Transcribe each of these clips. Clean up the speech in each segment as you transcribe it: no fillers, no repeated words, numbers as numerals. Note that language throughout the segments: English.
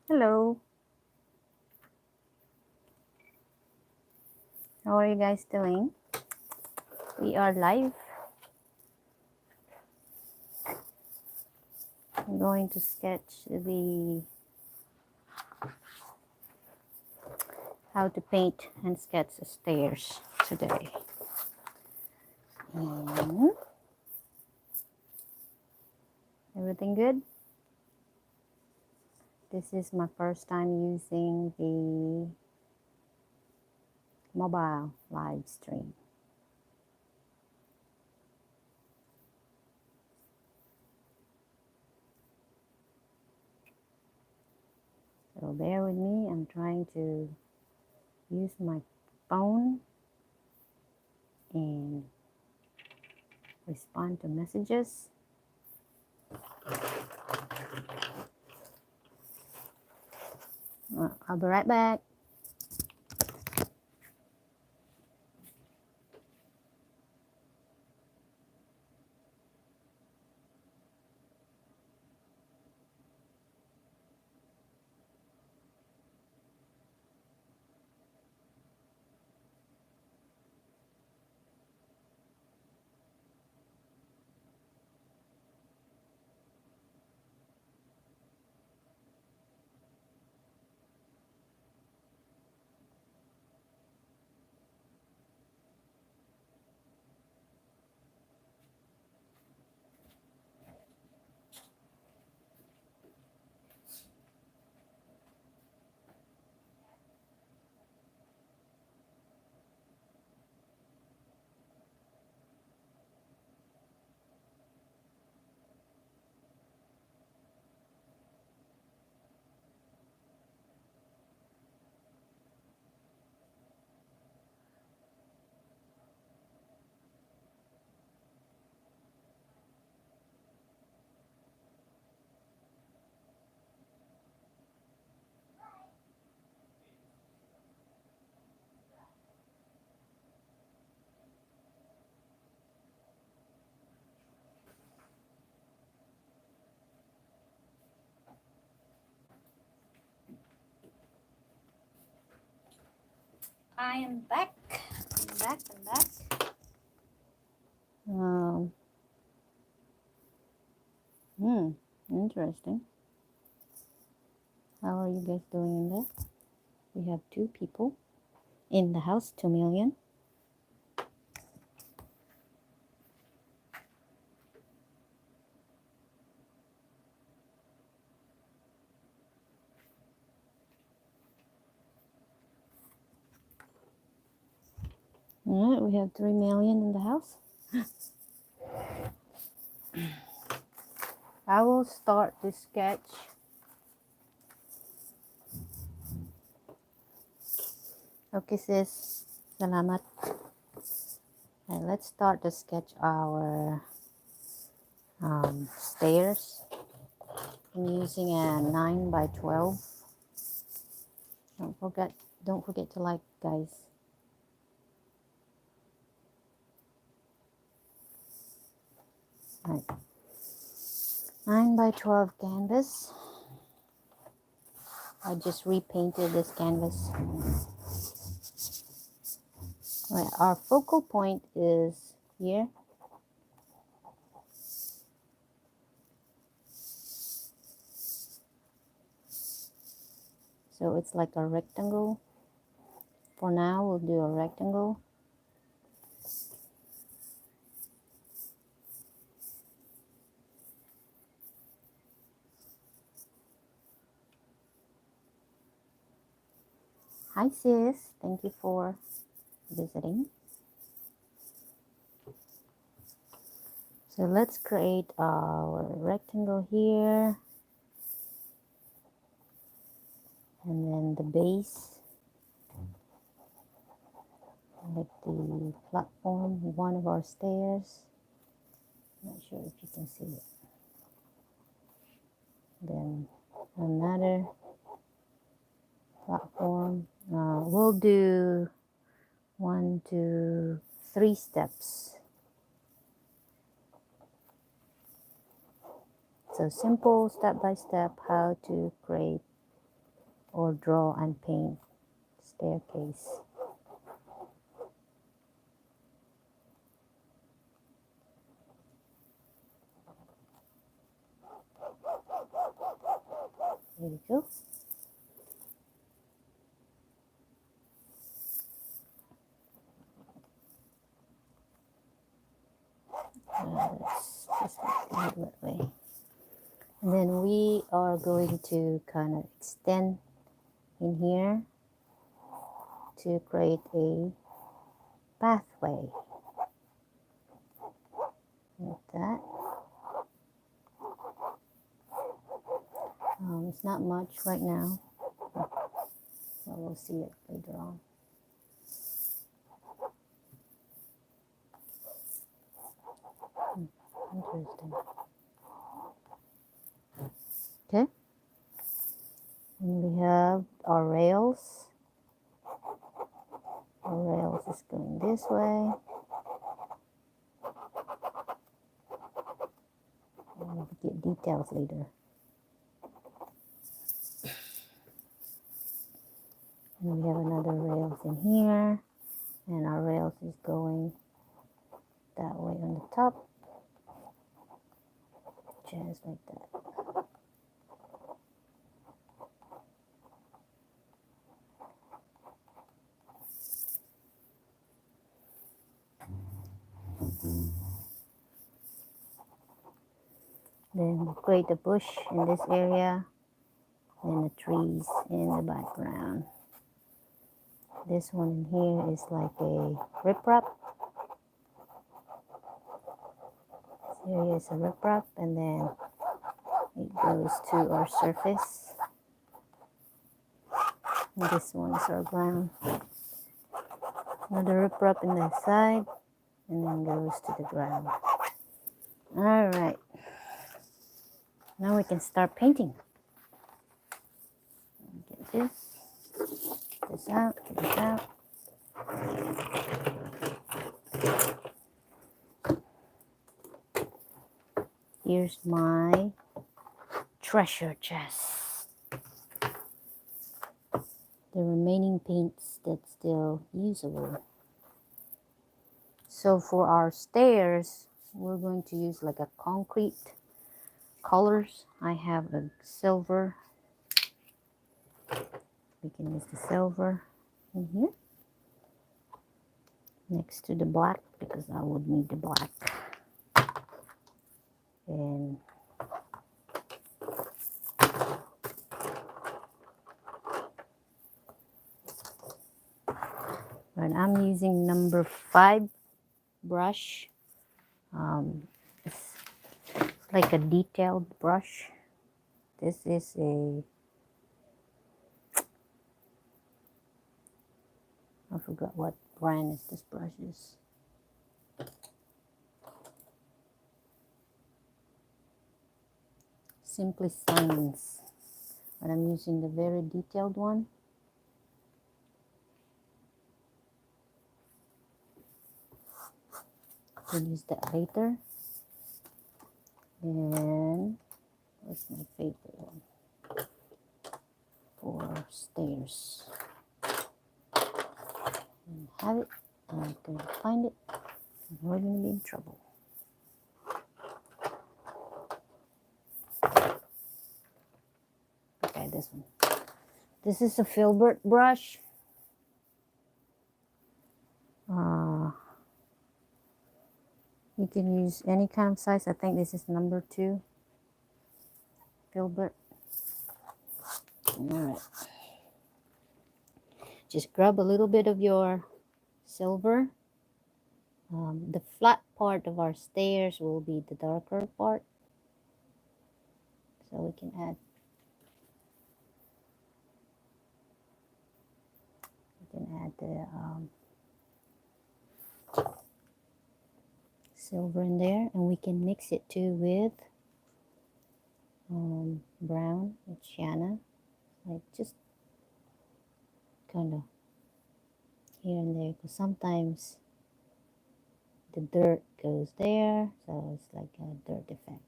Hello, how are you guys doing? We are live. I'm going to sketch the how to paint and sketch the stairs today. And everything good? This is my first time using the mobile live stream. So bear with me. I'm trying to use my phone and respond to messages. I'll be right back. I am back. I'm back. Um, Interesting. How are you guys doing in there? We have 2 people in the house, 2 million. All right, we have 3 million in the house. I will start the sketch. Okay, sis. Salamat. Right, let's start to sketch our stairs. I'm using a 9 by 12. Don't forget to like, guys. Right. 9 by 12 canvas. I just repainted this canvas. Right, our focal point is here. So it's like a rectangle. For now, we'll do a rectangle. Hi sis, thank you for visiting. So let's create our rectangle here. And then the base, like the platform, one of our stairs. Not sure if you can see it. Then another platform. We'll do 1, 2, 3 steps. So simple step by step how to create or draw and paint staircase. There you go. Let's just leave it that way. And then we are going to kind of extend in here to create a pathway. Like that. It's not much right now, so we'll see it later on. Interesting. Okay. And we have our rails. Our rails is going this way. We'll get details later. And we have another rails in here. And our rails is going that way on the top. Just like that. Then we'll create a bush in this area and the trees in the background. This one in here is like a riprap. This area is a riprap, and then it goes to our surface. And this one is our ground. Another riprap in the side, and then goes to the ground. All right. Now we can start painting. Get this out, get this out. Here's my treasure chest. The remaining paints that's still usable. So for our stairs, we're going to use like a concrete colors. I have a silver. We can use the silver in here next to the black because I would need the black. And I'm using number 5 brush. It's like a detailed brush. This is I forgot what brand is this brush is. Simply Science. But I'm using the very detailed one. We'll use that later. And what's my favorite one? For stairs. And have it. I'm going to find it. And we're going to be in trouble. Okay, this one. This is a filbert brush. You can use any kind of size. I think this is number 2 filbert. Alright. Just grab a little bit of your silver. The flat part of our stairs will be the darker part. So we can add the silver in there, and we can mix it too with brown with sienna, like just kind of here and there, because sometimes the dirt goes there, so it's like a dirt effect.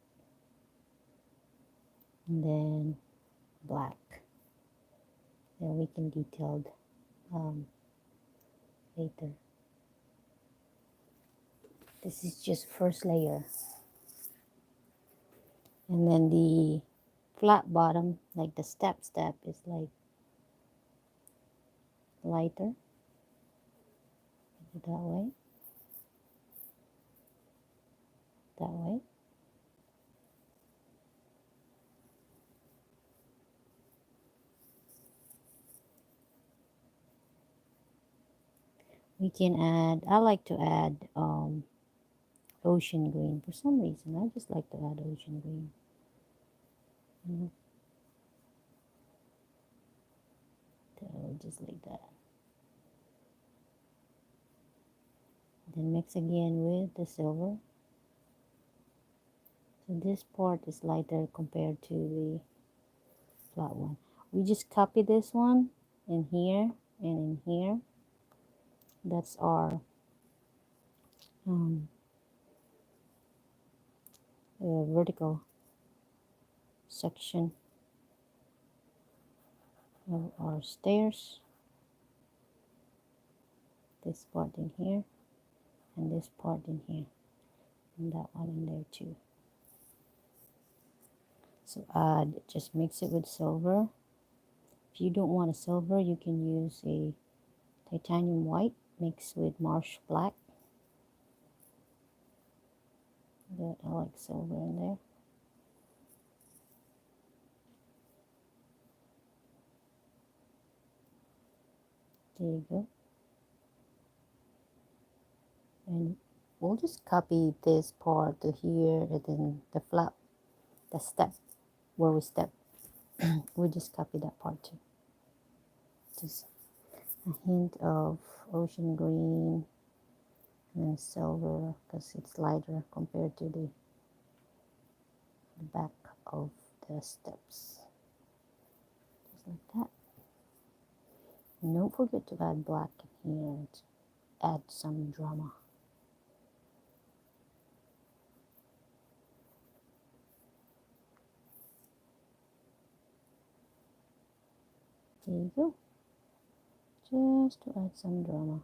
And then black. then we can detail later. This is just first layer. And then the flat bottom, like the step is like lighter. That way. That way. We can add, I like to add ocean green for some reason. I just like to add ocean green. So just like that. Then mix again with the silver. So this part is lighter compared to the flat one. We just copy this one in here and in here. That's our vertical section of our stairs. This part in here and this part in here and that one in there too. So just mix it with silver. If you don't want a silver, you can use a titanium white mixed with marsh black. But I like silver in there. There you go. And we'll just copy this part to here and then the step where we step. We just copy that part too. Just a hint of ocean green and silver because it's lighter compared to the back of the steps. Just like that. And don't forget to add black in here to add some drama. There you go. Just to add some drama.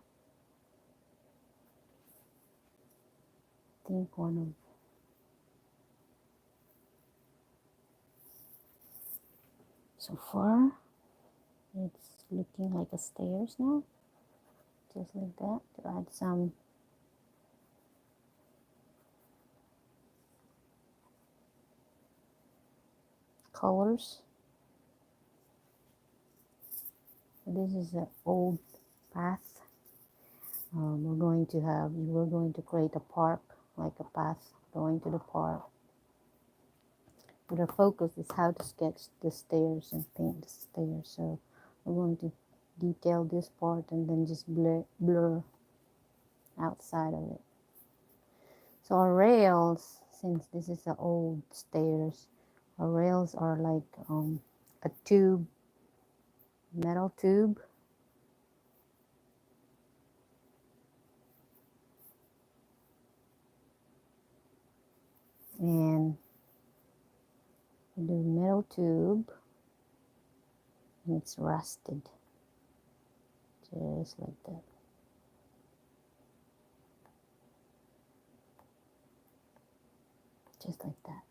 I think one of so far it's looking like a stairs now. Just like that to add some colors. This is an old path. We're going to create a park, like a path going to the park. But our focus is how to sketch the stairs and paint the stairs. So we're going to detail this part and then just blur outside of it. So our rails, since this is the old stairs, our rails are like a tube, metal tube. And we do metal tube and it's rusted. Just like that. Just like that.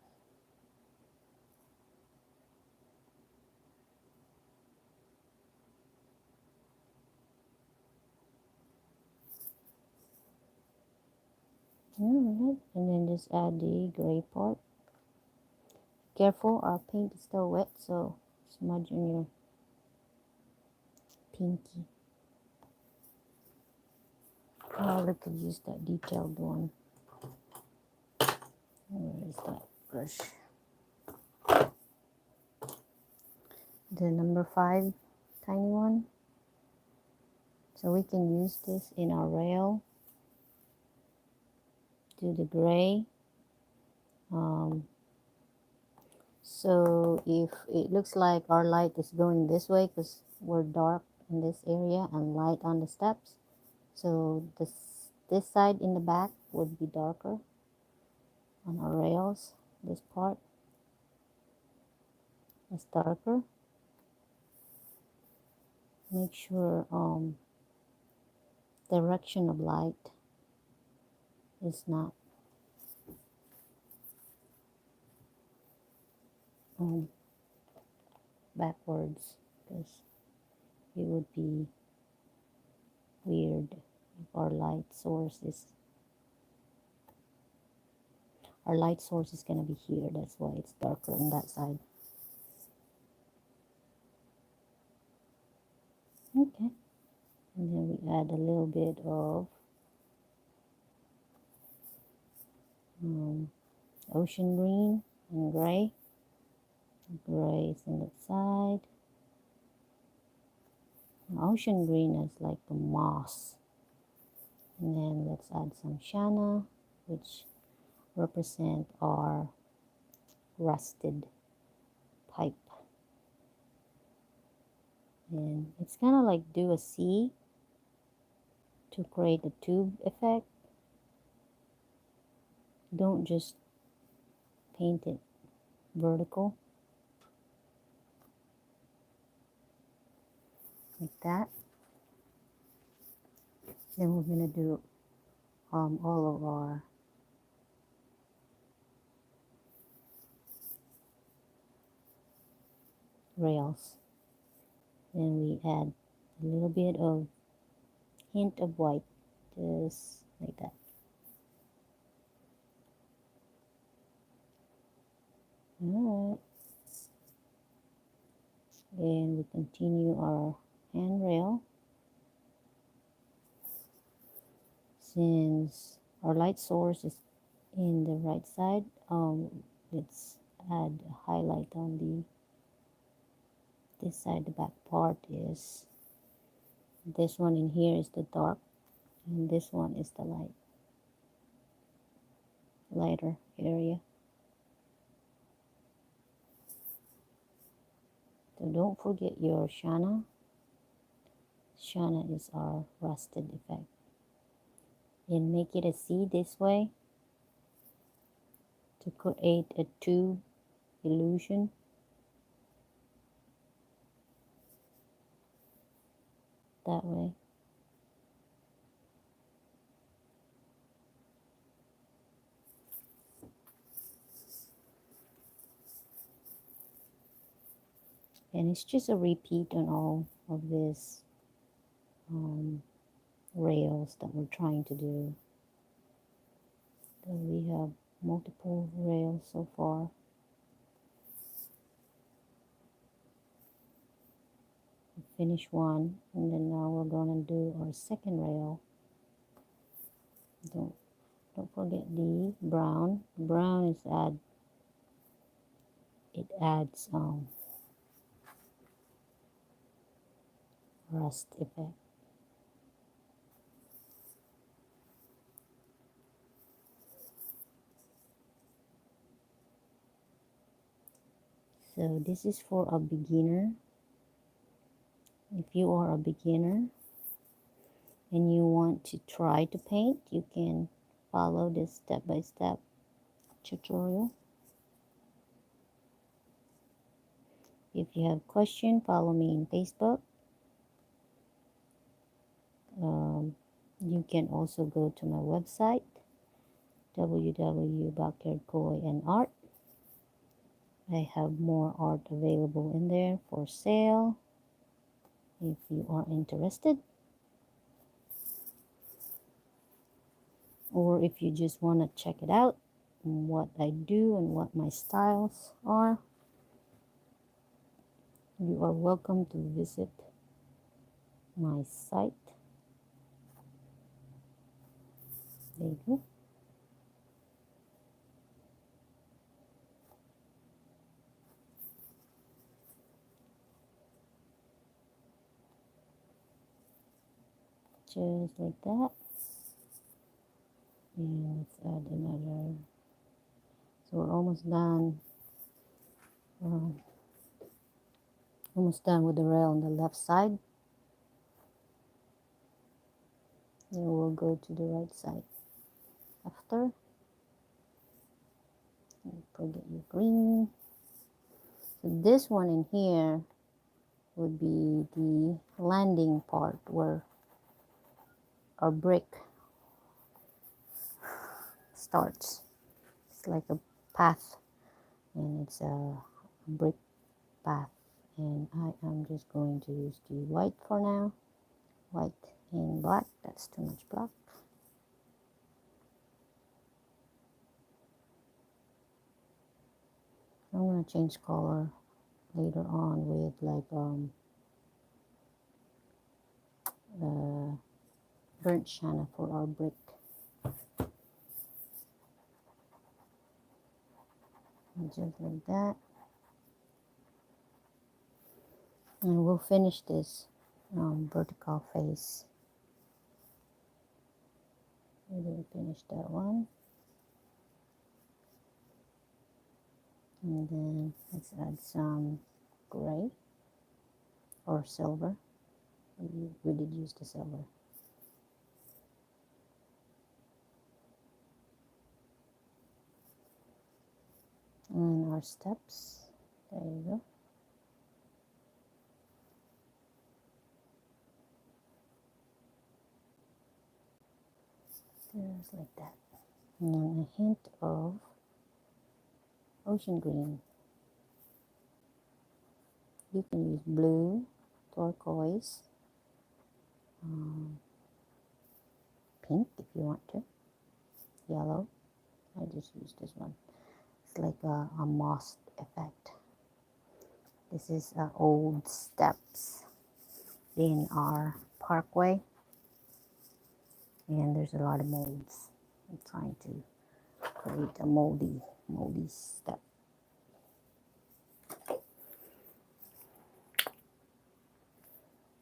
Alright, and then just add the gray part. Careful, our paint is still wet, so smudge on your pinky. Probably could use that detailed one. Where is that brush? The number 5 tiny one. So we can use this in our rail. Do the gray. So if it looks like our light is going this way because we're dark in this area and light on the steps, so this side in the back would be darker on our rails. This part is darker. make sure direction of light is not backwards, because it would be weird if our light source is going to be here. That's why it's darker on that side. Okay, and then we add a little bit of ocean green and gray. Gray is on that side. Ocean green is like the moss. And then let's add some Shana, which represent our rusted pipe. And it's kind of like do a C to create a tube effect. Don't just paint it vertical like that. Then we're gonna do all of our rails. Then we add a little bit of hint of white, just like that. Alright. And we continue our handrail. Since our light source is in the right side, let's add a highlight on this side. The back part is this one in here is the dark, and this one is the lighter area. So don't forget your Shana. Shana is our rusted effect. And make it a C this way to create a tube illusion. That way. And it's just a repeat on all of this rails that we're trying to do. So we have multiple rails so far. We finish one, and then now we're going to do our second rail. Don't forget the brown. Brown is adds rust effect. So this is for a beginner. If you are a beginner and you want to try to paint, you can follow this step-by-step tutorial. If you have questions, follow me on Facebook. You can also go to my website, www.backyardkoi.art. I have more art available in there for sale if you are interested, or if you just want to check it out and what I do and what my styles are. You are welcome to visit my site. There you go. Just like that. And let's add another. So we're almost done. Almost done with the rail on the left side. Then we'll go to the right side after. Don't forget your green. So this one in here would be the landing part where our brick starts. It's like a path, and it's a brick path. And I am just going to use the white for now. White and black. That's too much black. I'm gonna change color later on with like burnt sienna for our brick. And just like that. And we'll finish this vertical face. We didn't finish that one. And then let's add some gray or silver. We did use the silver. And our steps. There you go. Just like that. And a hint of ocean green. You can use blue, turquoise, pink if you want to, yellow. I just used this one. It's like a moss effect. This is old steps in our parkway, and there's a lot of molds. I'm trying to create a moldy step.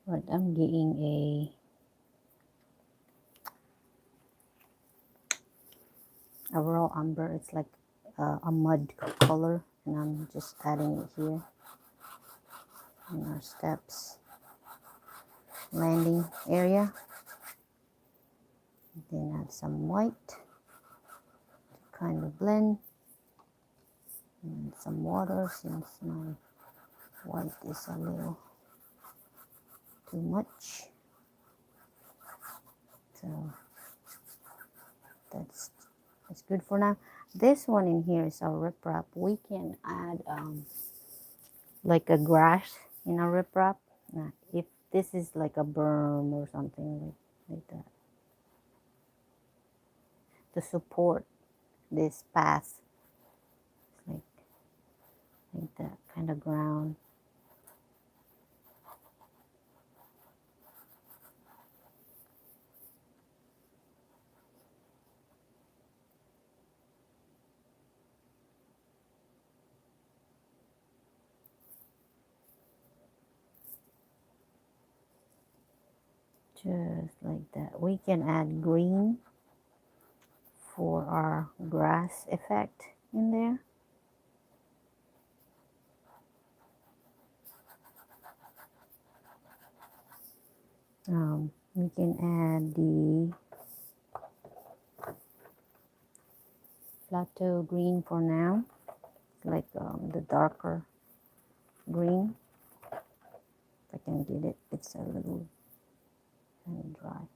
But I'm getting a raw umber. It's like a mud color, and I'm just adding it here in our steps landing area. Then add some white to kind of blend, and some water since my white is a little too much. So that's good for now. This one in here is our riprap. We can add like a grass in our riprap. If this is like a berm or something like that to support this path, like that kind of ground. Just like that. We can add green for our grass effect in there. We can add the plateau green for now, like the darker green. If I can get it, it's a little kind of dry.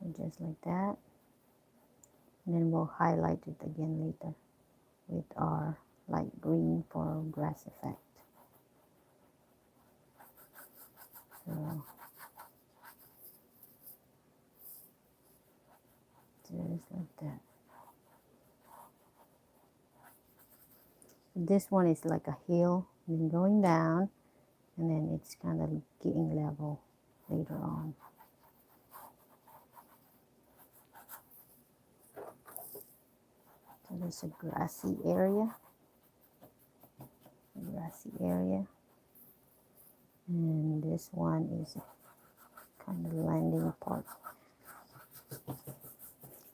And just like that. And then we'll highlight it again later with our light green for grass effect. So just like that. This one is like a hill and then going down, and then it's kind of getting level later on. So there's a grassy area. And this one is kind of landing part.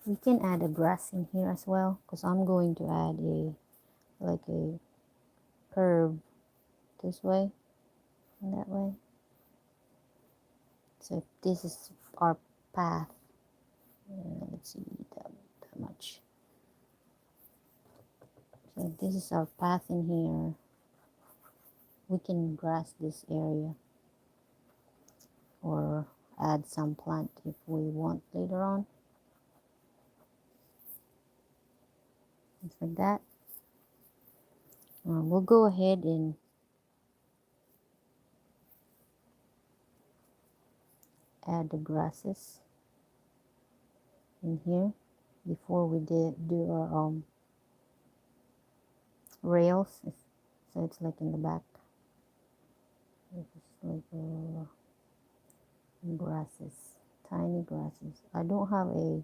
We can add a grass in here as well, because I'm going to add a curve this way and that way. So this is our path. Let's see that much. So this is our path in here we can grass this area or add some plant if we want later on. Just like that. We'll go ahead and add the grasses in here before we do our rails. So it's like in the back. It's like grasses, tiny grasses. I don't have a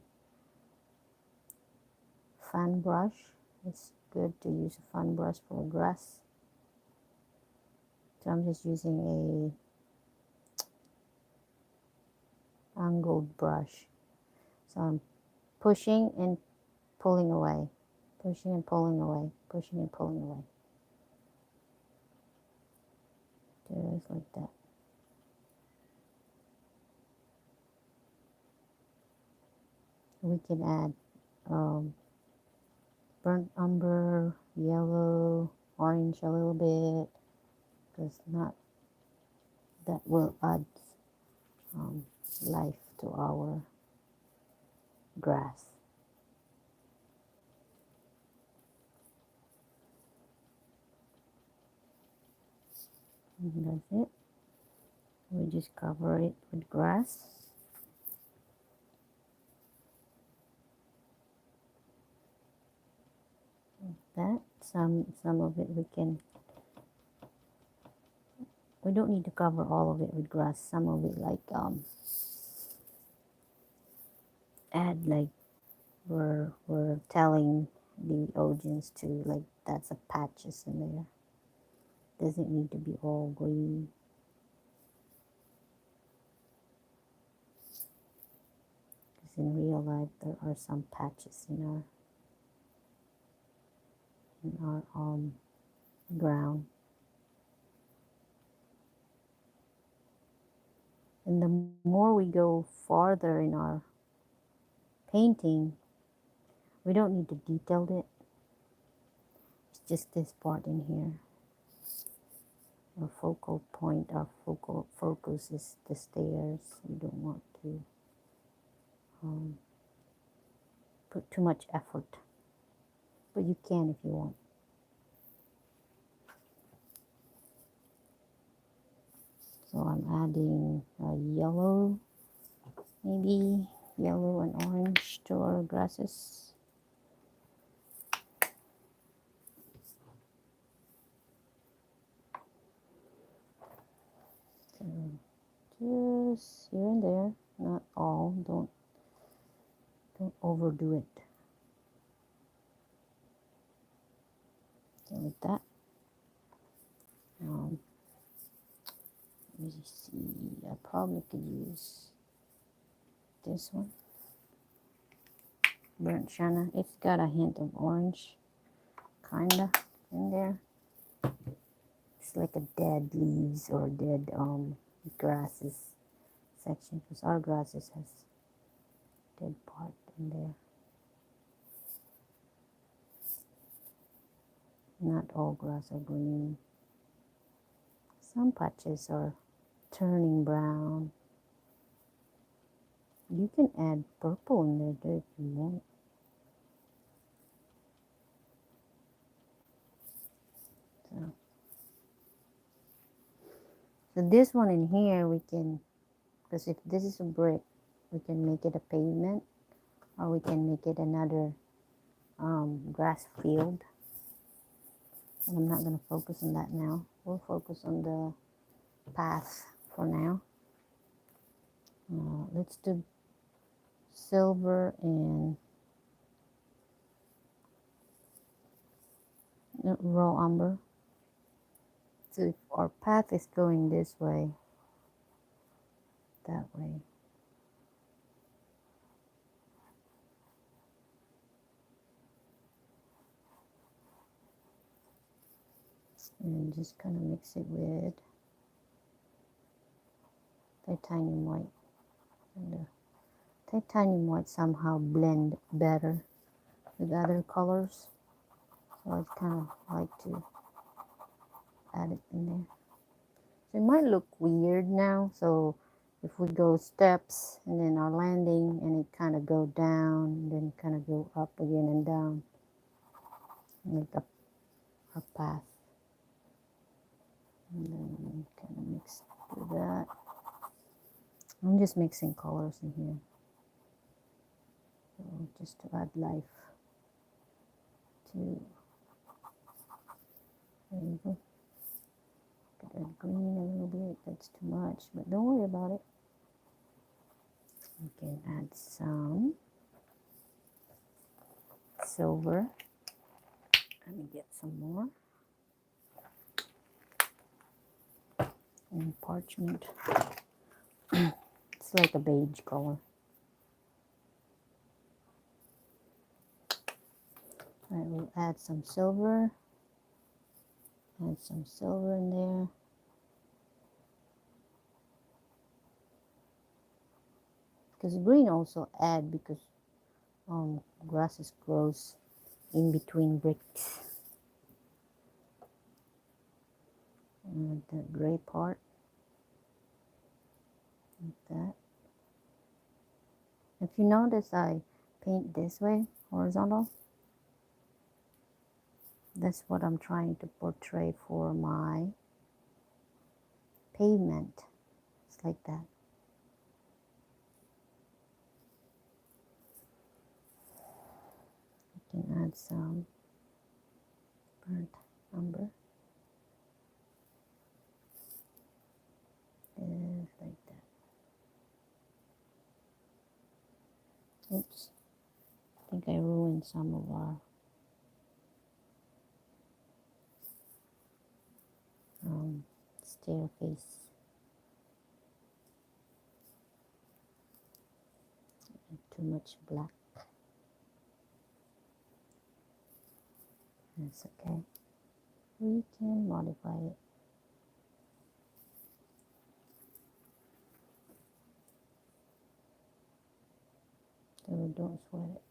fan brush. It's good to use a fan brush for grass. So I'm just using a angled brush. So I'm pushing and pulling away, pushing and pulling away, pushing and pulling away. Just like that. We can add burnt umber, yellow, orange a little bit, because not that will add life to our grass. And that's it. We just cover it with grass. Like that. Some of it we don't need to cover all of it with grass. Some of it like add like we're telling the audience to, like, that's a patches in there. Doesn't need to be all green. Because in real life there are some patches in our ground. And the more we go farther in our painting, we don't need to detail it. It's just this part in here. Our focal point, our focal focus is the stairs. We don't want to put too much effort, but you can if you want. So I'm adding yellow, maybe yellow and orange to our grasses. So just here and there, not all. Don't overdo it. Like that. Let me see. I probably could use this one. Burnt sienna. It's got a hint of orange, kinda, in there. It's like a dead leaves or dead grasses section, because our grasses has dead part in there. Not all grass are green. Some patches are turning brown. You can add purple in there too if you want. So this one in here, we can, because if this is a brick, we can make it a pavement, or we can make it another grass field. And I'm not going to focus on that now. We'll focus on the path for now. Let's do silver and raw umber. So if our path is going this way, that way, and just kind of mix it with titanium white. And the titanium white somehow blend better with other colors, so I kind of like to add it in there. So it might look weird now. So if we go steps and then our landing and it kind of go down and then kind of go up again and down, make up our path. And then kind of mix with that. I'm just mixing colors in here. So just to add life to, there you go. Could add green a little bit, that's too much, but don't worry about it. You can add some silver. Let me get some more. And parchment. It's like a beige color. I will add some silver. Add some silver in there. Because green also add because grasses grows in between bricks. And the gray part. Like that. If you notice, I paint this way, horizontal. That's what I'm trying to portray for my pavement. It's like that. You can add some burnt umber. Just like that. Oops. I think I ruined some of our staircase. Too much black. That's okay. We can modify it. So don't sweat it.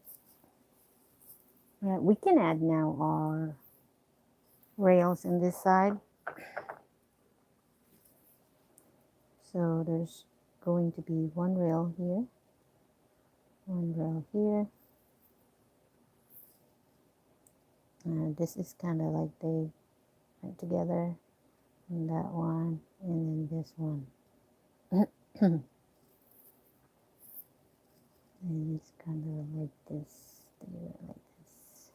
Alright, we can add now our rails in this side. So there's going to be one rail here, one rail here. This is kind of like they went together, and that one, and then this one. And it's kind of like this, they went like this.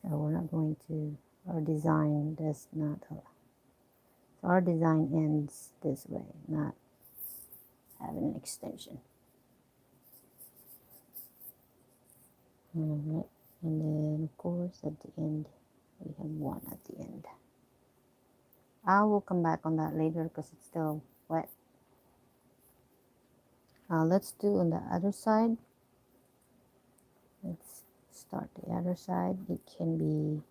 So we're not going to, our design does not, so our design ends this way, not having an extension. Alright, and then of course at the end, we have one at the end. I will come back on that later because it's still wet. Let's do on the other side. Let's start the other side. It can be,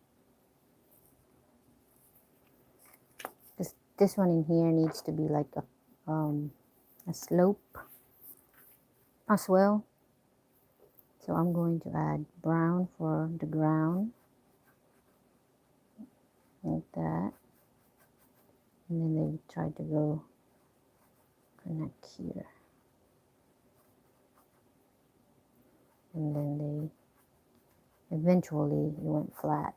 because this one in here needs to be like a slope as well. So I'm going to add brown for the ground, like that. And then they try to go connect here. And then they eventually it went flat.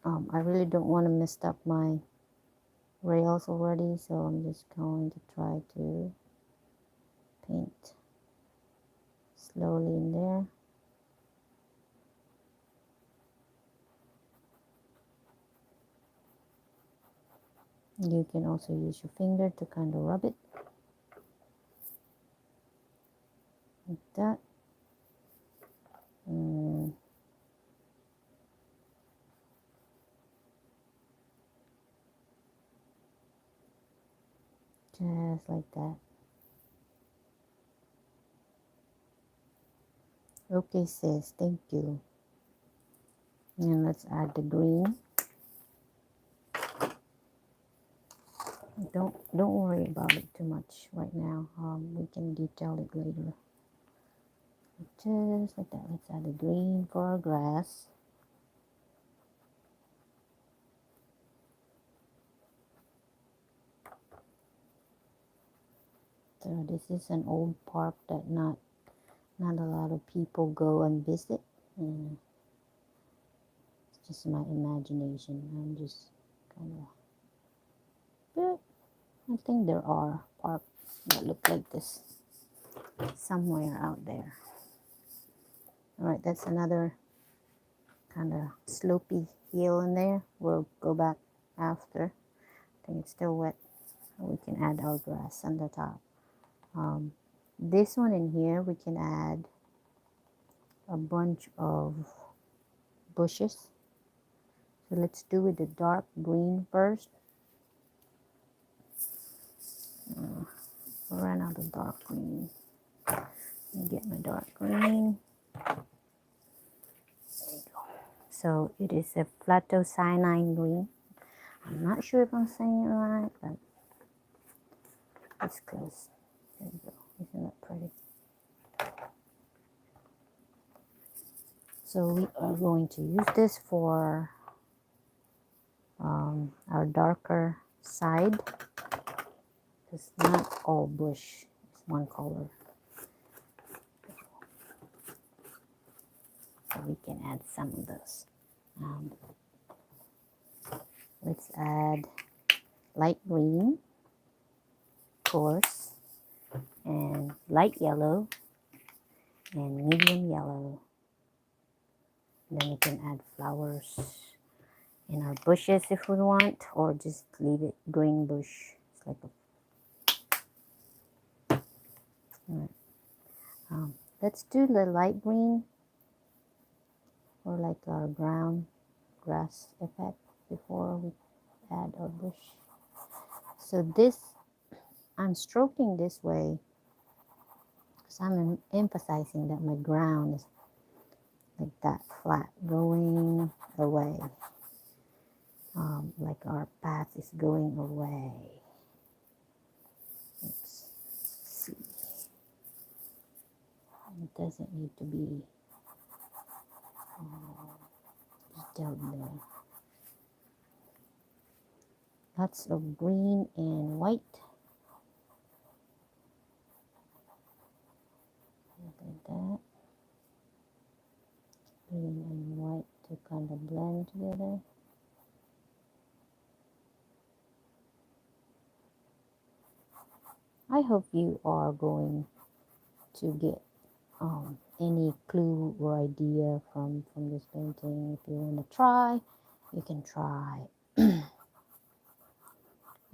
I really don't want to mess up my rails already, so I'm just going to try to paint slowly in there. You can also use your finger to kind of rub it like that. Just like that. Okay, sis, thank you. And let's add the green. Don't worry about it too much right now. We can detail it later. Just like that. Let's add the green for our grass. So this is an old park that not a lot of people go and visit. It's just my imagination. I'm just kind of, but I think there are parks that look like this somewhere out there. All right, that's another kind of slopey hill in there. We'll go back after. I think it's still wet. We can add our grass on the top. This one in here, we can add a bunch of bushes. So let's do with the dark green first. Ran out of dark green. Let me get my dark green. There you go. So it is a phyllocyanine green. I'm not sure if I'm saying it right, but it's close. There you go. Isn't that pretty? So we are going to use this for our darker side. It's not all bush. It's one color. So we can add some of those. Let's add light green, of course, and light yellow, and medium yellow. Then we can add flowers in our bushes if we want, or just leave it green bush. It's like a... All right. Let's do the light green, or like our brown grass effect before we add our bush. So this, I'm stroking this way because I'm emphasizing that my ground is like that, flat, going away. Like our path is going away. Let's see. It doesn't need to be detailed there. Lots of green and white. Like that. Green and white to kind of blend together. I hope you are going to get any clue or idea from this painting. If you want to try, you can try.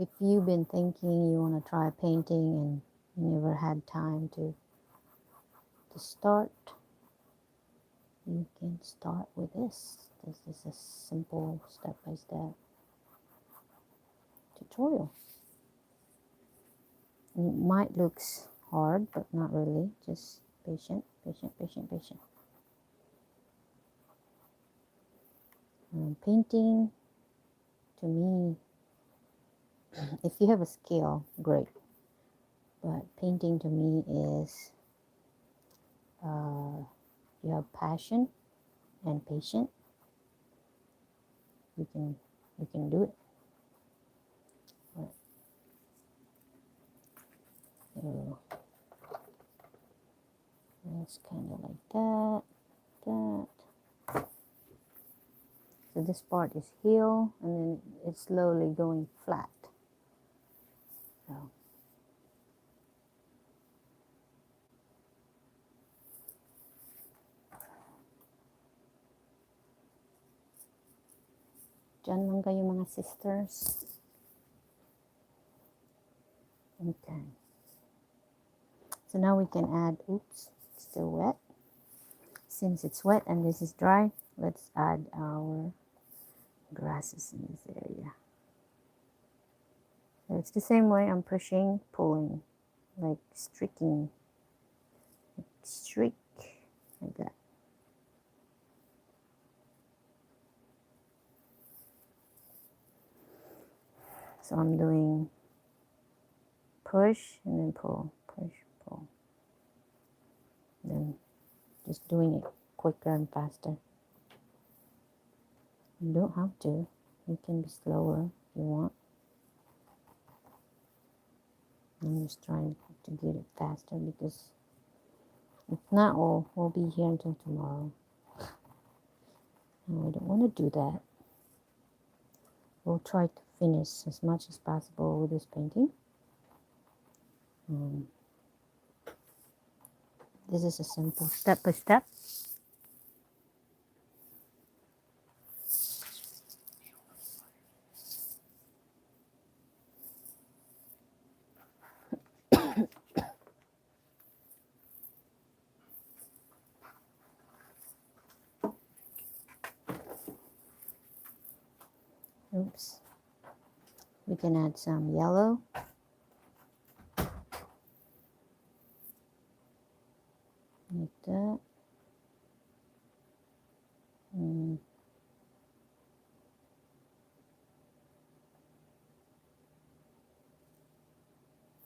If you've been thinking you want to try painting and you never had time to start, you can start with this. This is a simple step-by-step tutorial. It might look hard, but not really. Just patient, patient, patient, patient. Painting, to me, if you have a skill, great. But painting to me is you have passion and patience. You can do it. Right. So it's kind of like that. So this part is hill, and then it's slowly going flat. So dyan lang kayo mga sisters. Okay. So now we can add, oops, it's still wet. Since it's wet and this is dry, let's add our grasses in this area. So it's the same way. I'm pushing, pulling, like streaking, streak, like that. So I'm doing push and then pull, push, pull. Then just doing it quicker and faster. You don't have to. You can be slower if you want. I'm just trying to get it faster because if not, we'll be here until tomorrow. And we don't want to do that. We'll try to finish as much as possible with this painting. This is a simple step by step. Oops. We can add some yellow. Like that.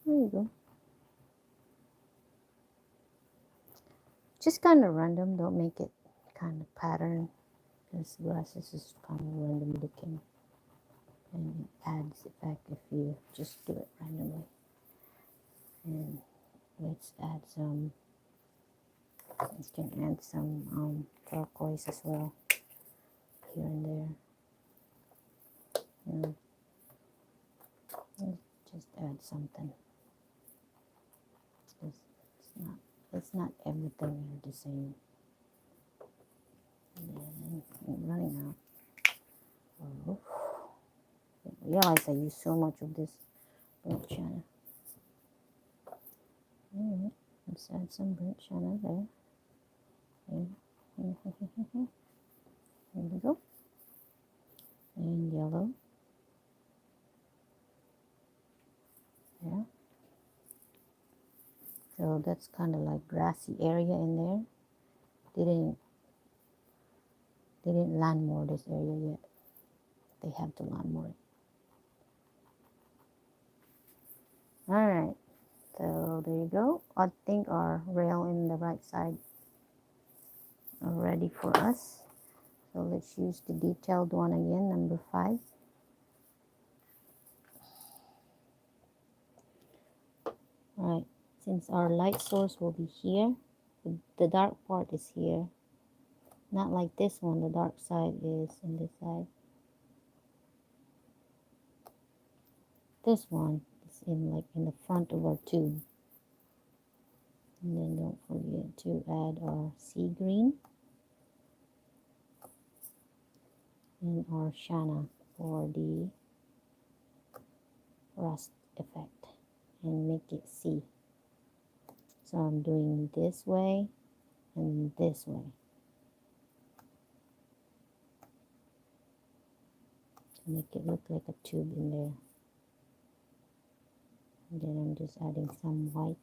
There you go. Just kind of random. Don't make it kind of pattern. This grass is just kind of random looking. And it adds effect if you just do it randomly. And let's add some, you can add some turquoise as well, here and there. Just add something. It's not everything here the same. And I'm running out. Oh. I realize I use so much of this burnt sienna. Alright, let's add some burnt sienna there. There we go. And yellow. Yeah. So that's kind of like grassy area in there. They didn't land more this area yet. They have to land more. Alright, so there you go. I think our rail in the right side are ready for us. So let's use the detailed one again, number 5. Alright, since our light source will be here, the dark part is here. Not like this one, the dark side is in this side. This one is in the front of our tube. And then don't forget to add our sea green and our sienna for the rust effect and make it sea. So I'm doing this way and this way to make it look like a tube in there. And then I'm just adding some white.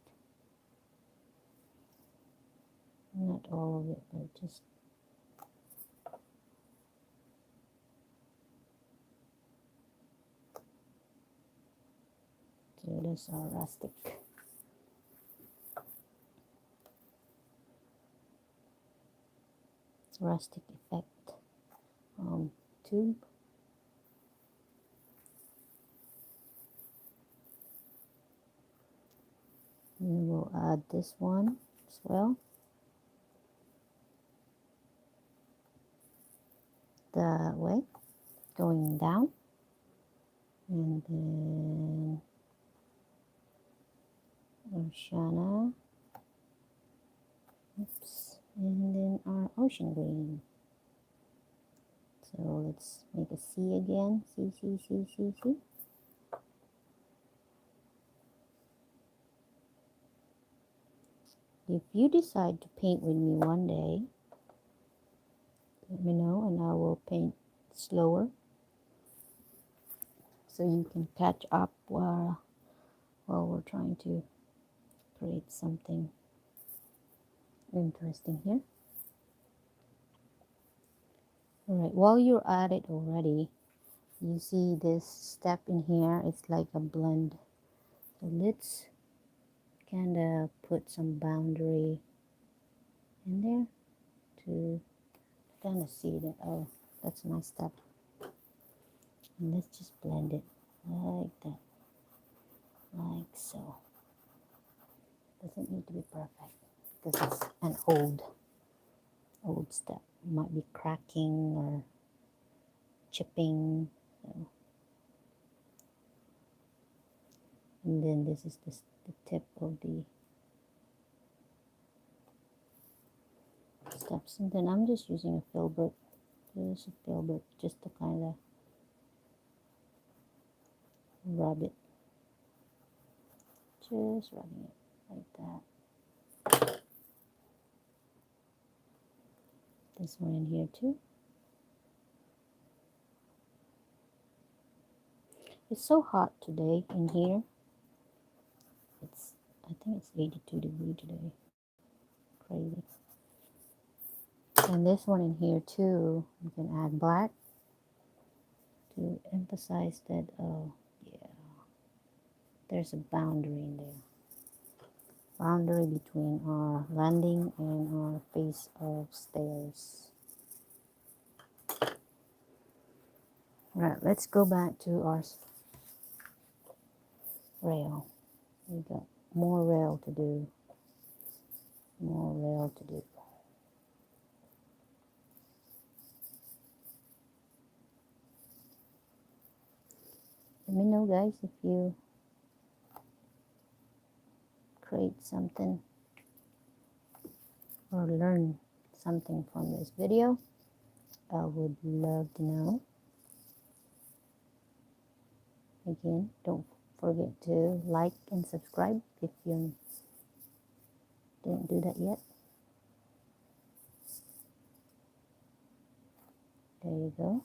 Not all of it, but just so that's our rustic effect tube. And we'll add this one as well. That way, going down. And then our sienna. Oops. And then our ocean green. So let's make a C again. C. If you decide to paint with me one day, let me know and I will paint slower so you can catch up while we're trying to create something interesting here. Alright, while you're at it already, you see this step in here, it's like a blend. So let's kind of put some boundary in there to kind of see that, oh, that's my step. And let's just blend it like that, like so. Doesn't need to be perfect because it's an old step. It might be cracking or chipping. So. And then this is the tip of the steps. And then I'm just using a filbert, just to kind of rub it. Just rubbing it like that. This one in here too. It's so hot today in here. I think it's 82 degrees today. Crazy. And this one in here too, you can add black to emphasize that, oh yeah, there's a boundary in there. Boundary between our landing and our face of stairs. Right, let's go back to our rail. We got more rail to do. More rail to do. Let me know, guys, if you create something or learn something from this video. I would love to know. Again, don't forget to like and subscribe if you didn't do that yet. There you go.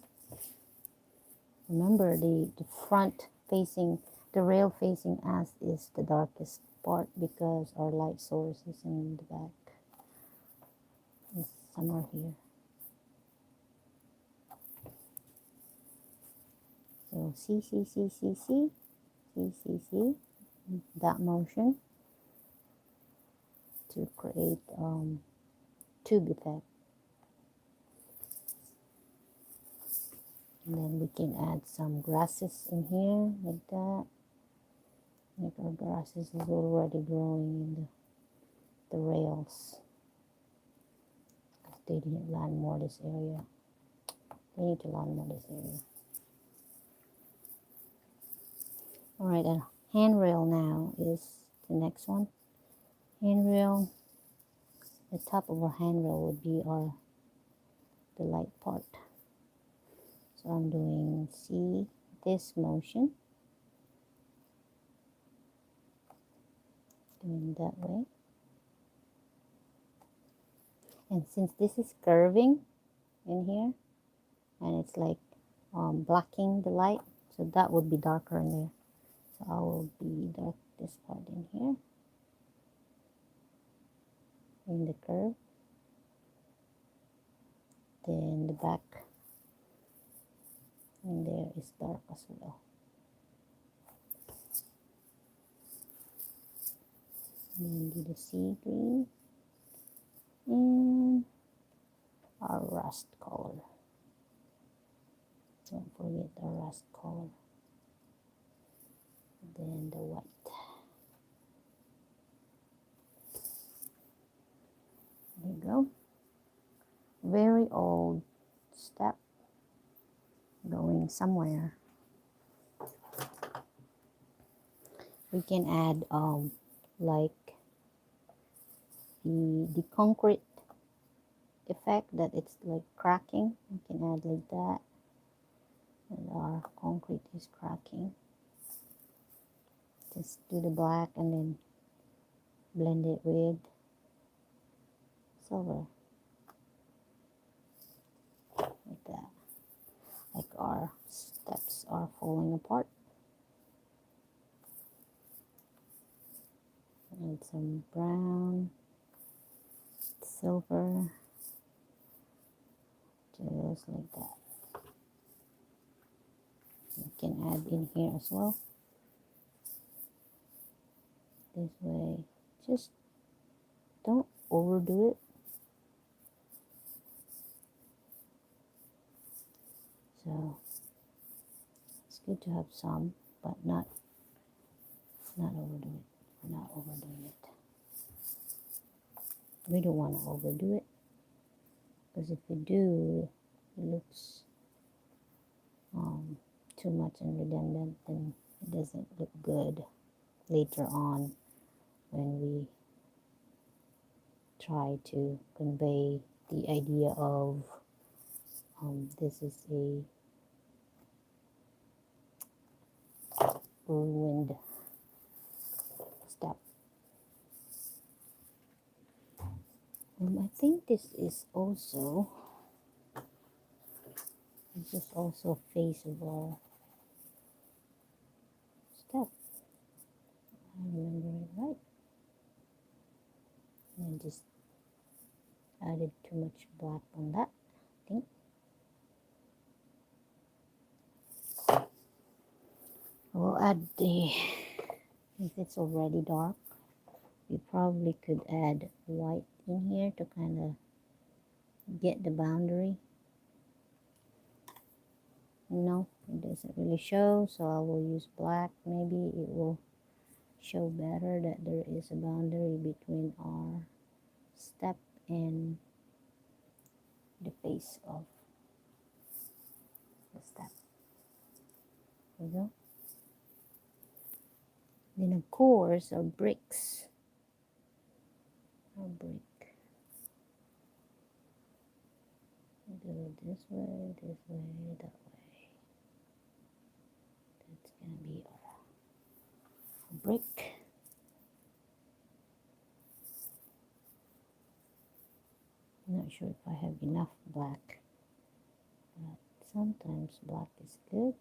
Remember, the front facing, the rail facing us is the darkest part because our light source is in the back. It's somewhere here. So see that motion to create tube effect. And then we can add some grasses in here like that. Like our grasses is already growing in the rails. Because they didn't land more this area. They need to land more this area. Alright, a handrail now is the next one. Handrail, the top of our handrail would be the light part. So I'm doing, see this motion. Doing that way. And since this is curving in here, and it's like blocking the light, so that would be darker in there. So I will be dark this part in here, in the curve. Then the back in there is dark as well. And then do the sea green and our rust color. Don't forget the rust color. Then the white. There you go. Very old step going somewhere. We can add like the concrete effect that it's like cracking. We can add like that. And our concrete is cracking. Just do the black and then blend it with silver. Like that. Like our steps are falling apart. Add some brown, silver, just like that. You can add in here as well. This way, just don't overdo it. So it's good to have some, but not overdo it. We're not overdoing it. We don't want to overdo it, because if we do, it looks too much and redundant, and it doesn't look good later on when we try to convey the idea of this is a ruined step. I think this is also face of our step. I remember it right. And I just added too much black on that, I think. We'll add if it's already dark, you probably could add white in here to kind of get the boundary. No, it doesn't really show, so I will use black. Maybe it will show better that there is a boundary between our step and the face of the step. There we go. Then of course our bricks. Our brick. Do it this way, that way. That's gonna be our brick. I'm not sure if I have enough black, but sometimes black is good.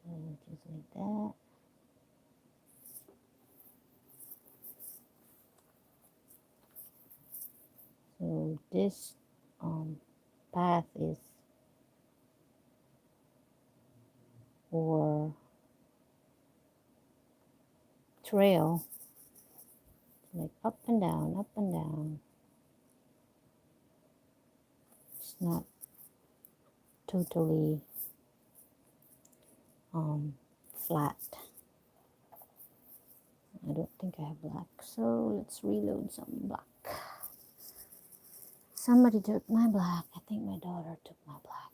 So just like that. So this path is or trail, like up and down, up and down. It's not totally flat. I don't think I have black, so let's reload some black. Somebody took my black. I think my daughter took my black.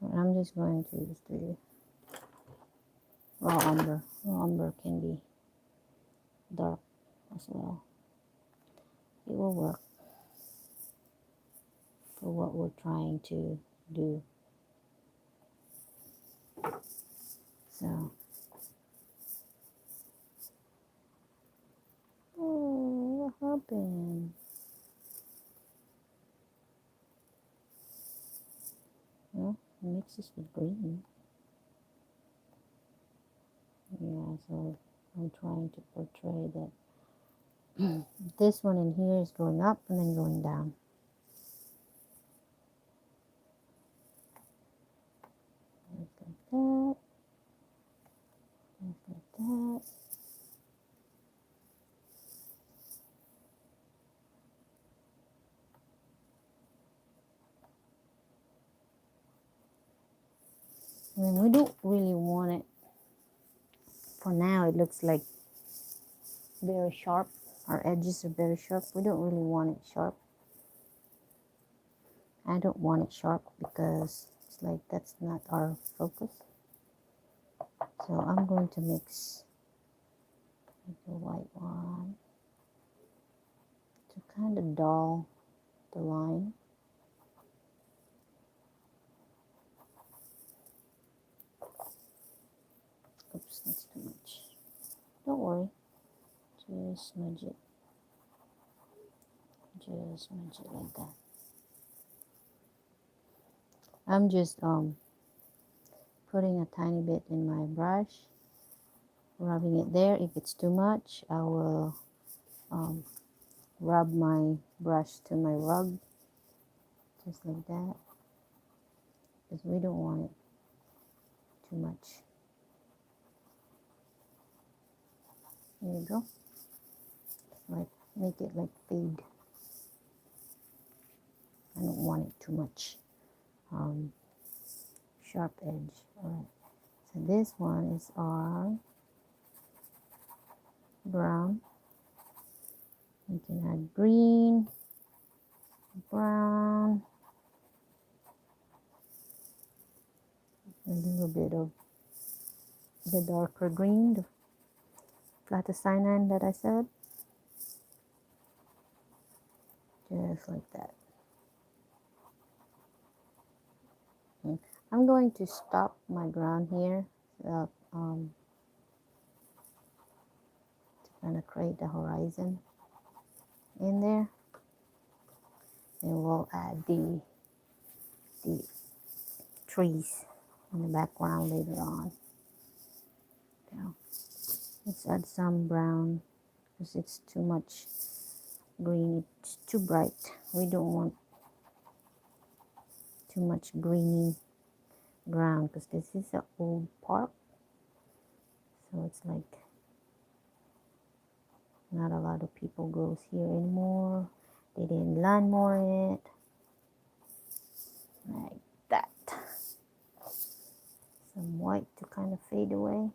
And I'm just going to use the raw umber. Raw umber can be dark as well. It will work for what we're trying to do. So, oh, what happened? Well, mix this with green. Yeah, so I'm trying to portray that this one in here is going up and then going down. Just like that. Just like that. And we don't really want it. For now, it looks like very sharp. Our edges are very sharp. We don't really want it sharp. I don't want it sharp because it's like that's not our focus. So I'm going to mix with the white one to kind of dull the line. Oops, that's too much. Don't worry. Just smudge it. Just smudge it like that. I'm just putting a tiny bit in my brush, rubbing it there. If it's too much, I will rub my brush to my rug, just like that, because we don't want it too much. There you go. Like, make it like fade. I don't want it too much. sharp edge. All right. So this one is our brown. We can add green, brown, a little bit of the darker green, the cyanide that I said, just like that. I'm going to stop my ground here to kind of create the horizon in there, and we'll add the trees in the background later on. Now, let's add some brown because it's too much green, it's too bright. We don't want too much greeny ground because this is an old park, so it's like not a lot of people goes here anymore. They didn't lawnmower it like that. Some white to kind of fade away.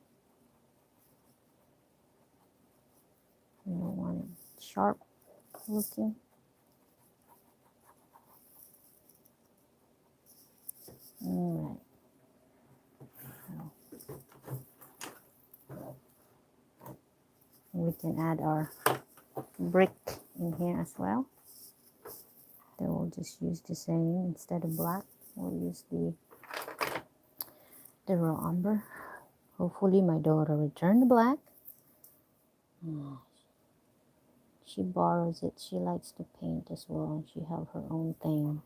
We don't want it sharp looking. All right. We can add our brick in here as well. Then we'll just use the same. Instead of black, we'll use the raw umber. Hopefully my daughter returned the black. She borrows it. She likes to paint as well. She have her own thing.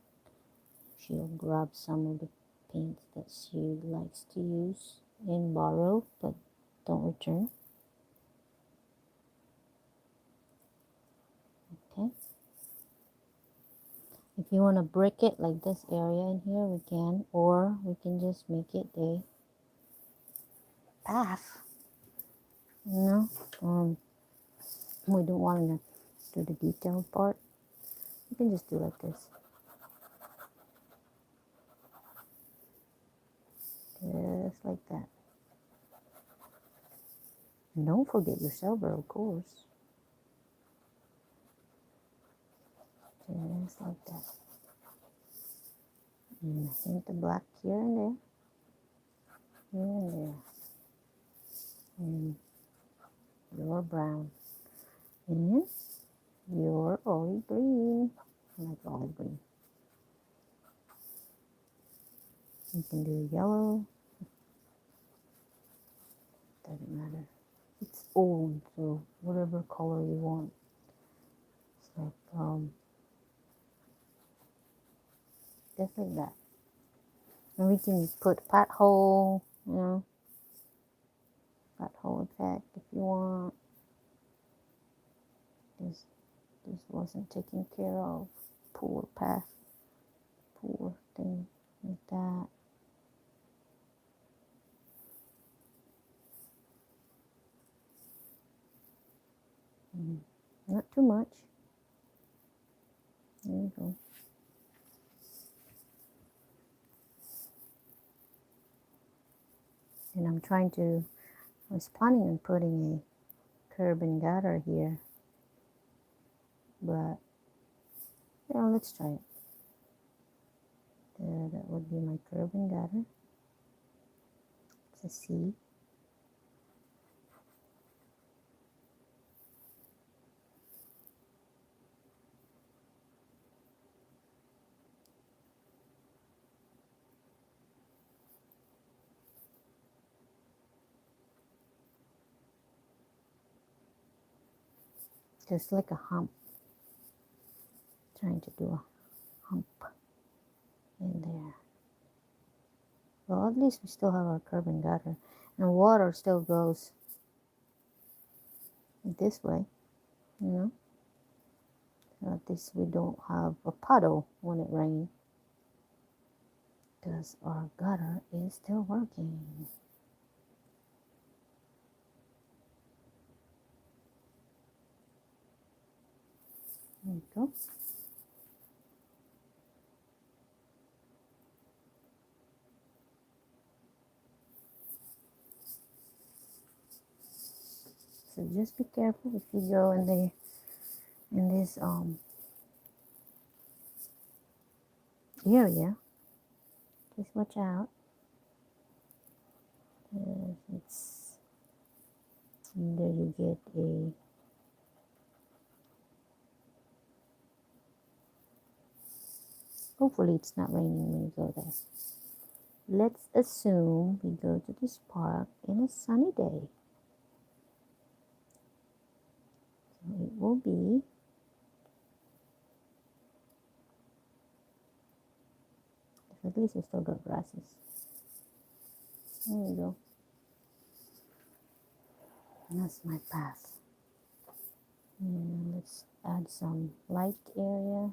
She'll grab some of the paints that she likes to use and borrow, but don't return. Okay. If you want to brick it like this area in here, we can, or we can just make it a path. You know, we don't want to do the detailed part. You can just do like this. Just like that. And don't forget your silver, of course. Just like that. And a hint of black here and there. Here and there. And your brown. And your olive green. I like olive green. You can do yellow. Doesn't matter. It's old, so whatever color you want. It's like just like that. And we can put pothole, you know, pothole effect if you want. This wasn't taken care of. Poor path, poor thing like that. Not too much. There you go. And I was planning on putting a curb and gutter here, but yeah, let's try it. There, that would be my curb and gutter. It's a C. Just like a hump. Trying to do a hump in there. Well, at least we still have our curb and gutter. And water still goes this way, you know. So at least we don't have a puddle when it rains. Because our gutter is still working. There you go. So just be careful if you go in this area. Just watch out. It's either you get a hopefully it's not raining when you go there. Let's assume we go to this park in a sunny day. So it will be at least we still got grasses. There you go. That's my path. And let's add some light area.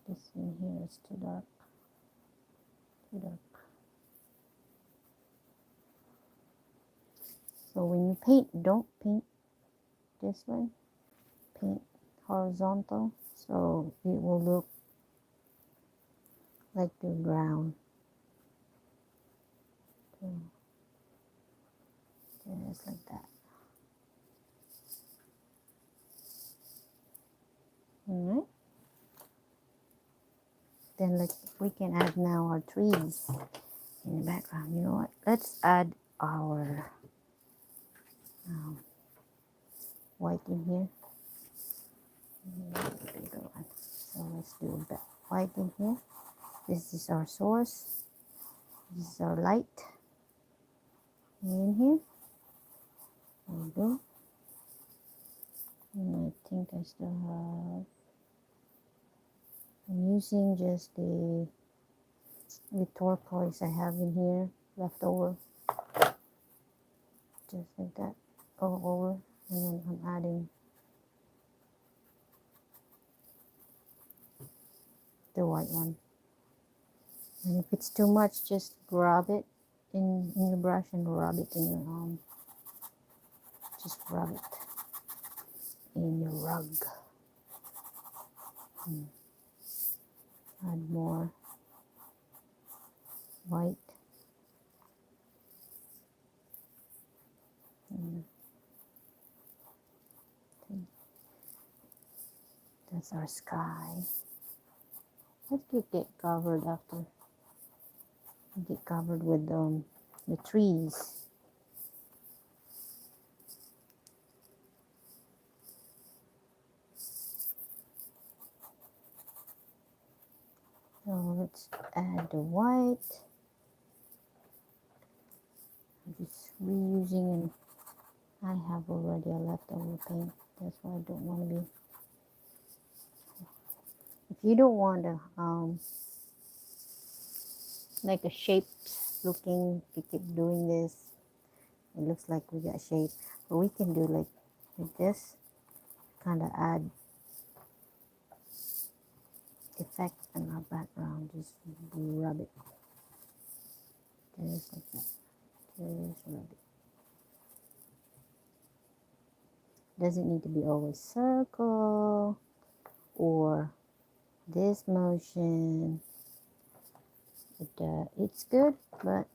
This in here is too dark. Too dark. So when you paint, don't paint this way. Paint horizontal so it will look like the ground. So just like that. Alright. Then we can add now our trees in the background. You know what? Let's add our white in here. So let's do that white in here. This is our source. This is our light in here. There we go. And I think I still have. I'm using just the turquoise I have in here left over. Just like that, all over, and then I'm adding the white one. And if it's too much, just grab it in your brush and rub it in your arm. Just rub it in your rug. Add more white. That's our sky. Let's get covered after. Get covered with the trees. So let's add the white. I'm just reusing, and I have already a leftover paint. That's why I don't want to be. If you don't want to like a shapes looking, if you keep doing this, it looks like we got shape. But we can do like this, kind of add effect in our background. Just rub it. Just like that. Just rub it. Doesn't need to be always circle or this motion. It's good, but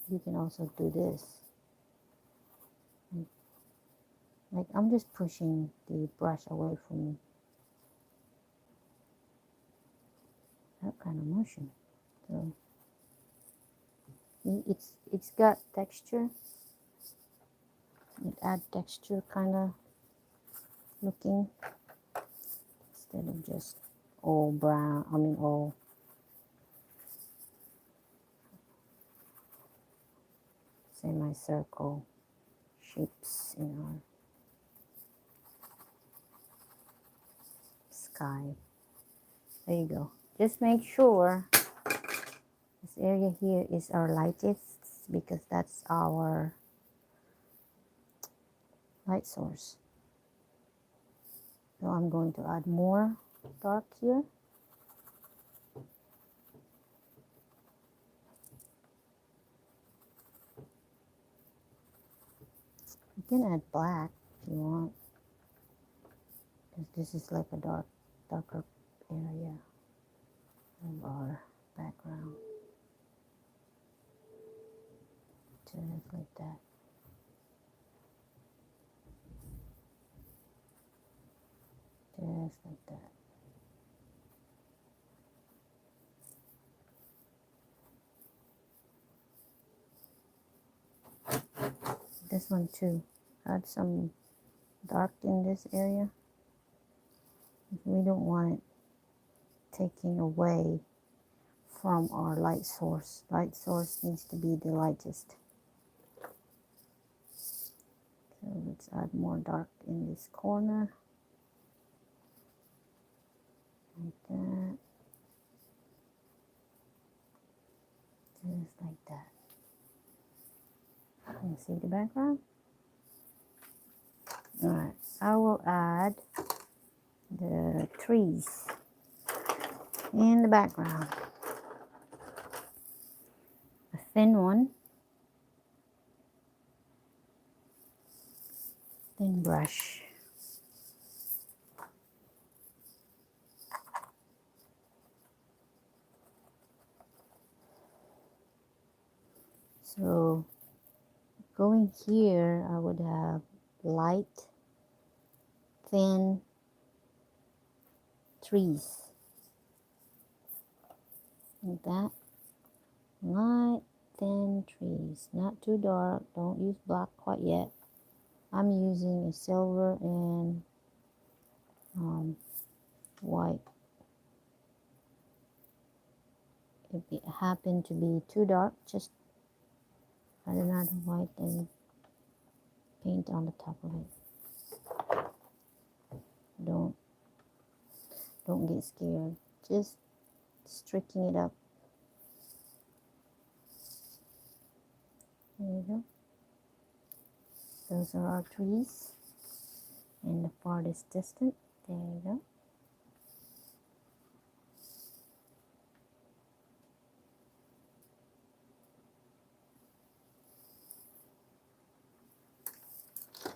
you can also do this. Like I'm just pushing the brush away from that kind of motion. So it's got texture. It add texture kind of looking instead of just all brown. I mean all semicircle shapes in our sky. There you go. Just make sure this area here is our lightest because that's our light source. So I'm going to add more dark here. You can add black if you want, because this is like a darker area of our background. Just like that. Just like that. This one too. Add some dark in this area. We don't want it taking away from our light source. Light source needs to be the lightest. So let's add more dark in this corner. Like that. Just like that. Can you see the background? Alright, I will add the trees in the background. A thin one. Thin brush. So going here, I would have light, thin trees. Like that. Light, thin trees. Not too dark. Don't use black quite yet. I'm using a silver and white. If it happened to be too dark, just add another white and paint on the top of it. Don't get scared. Just streaking it up. There you go. Those are our trees. And the farthest distant. There you go.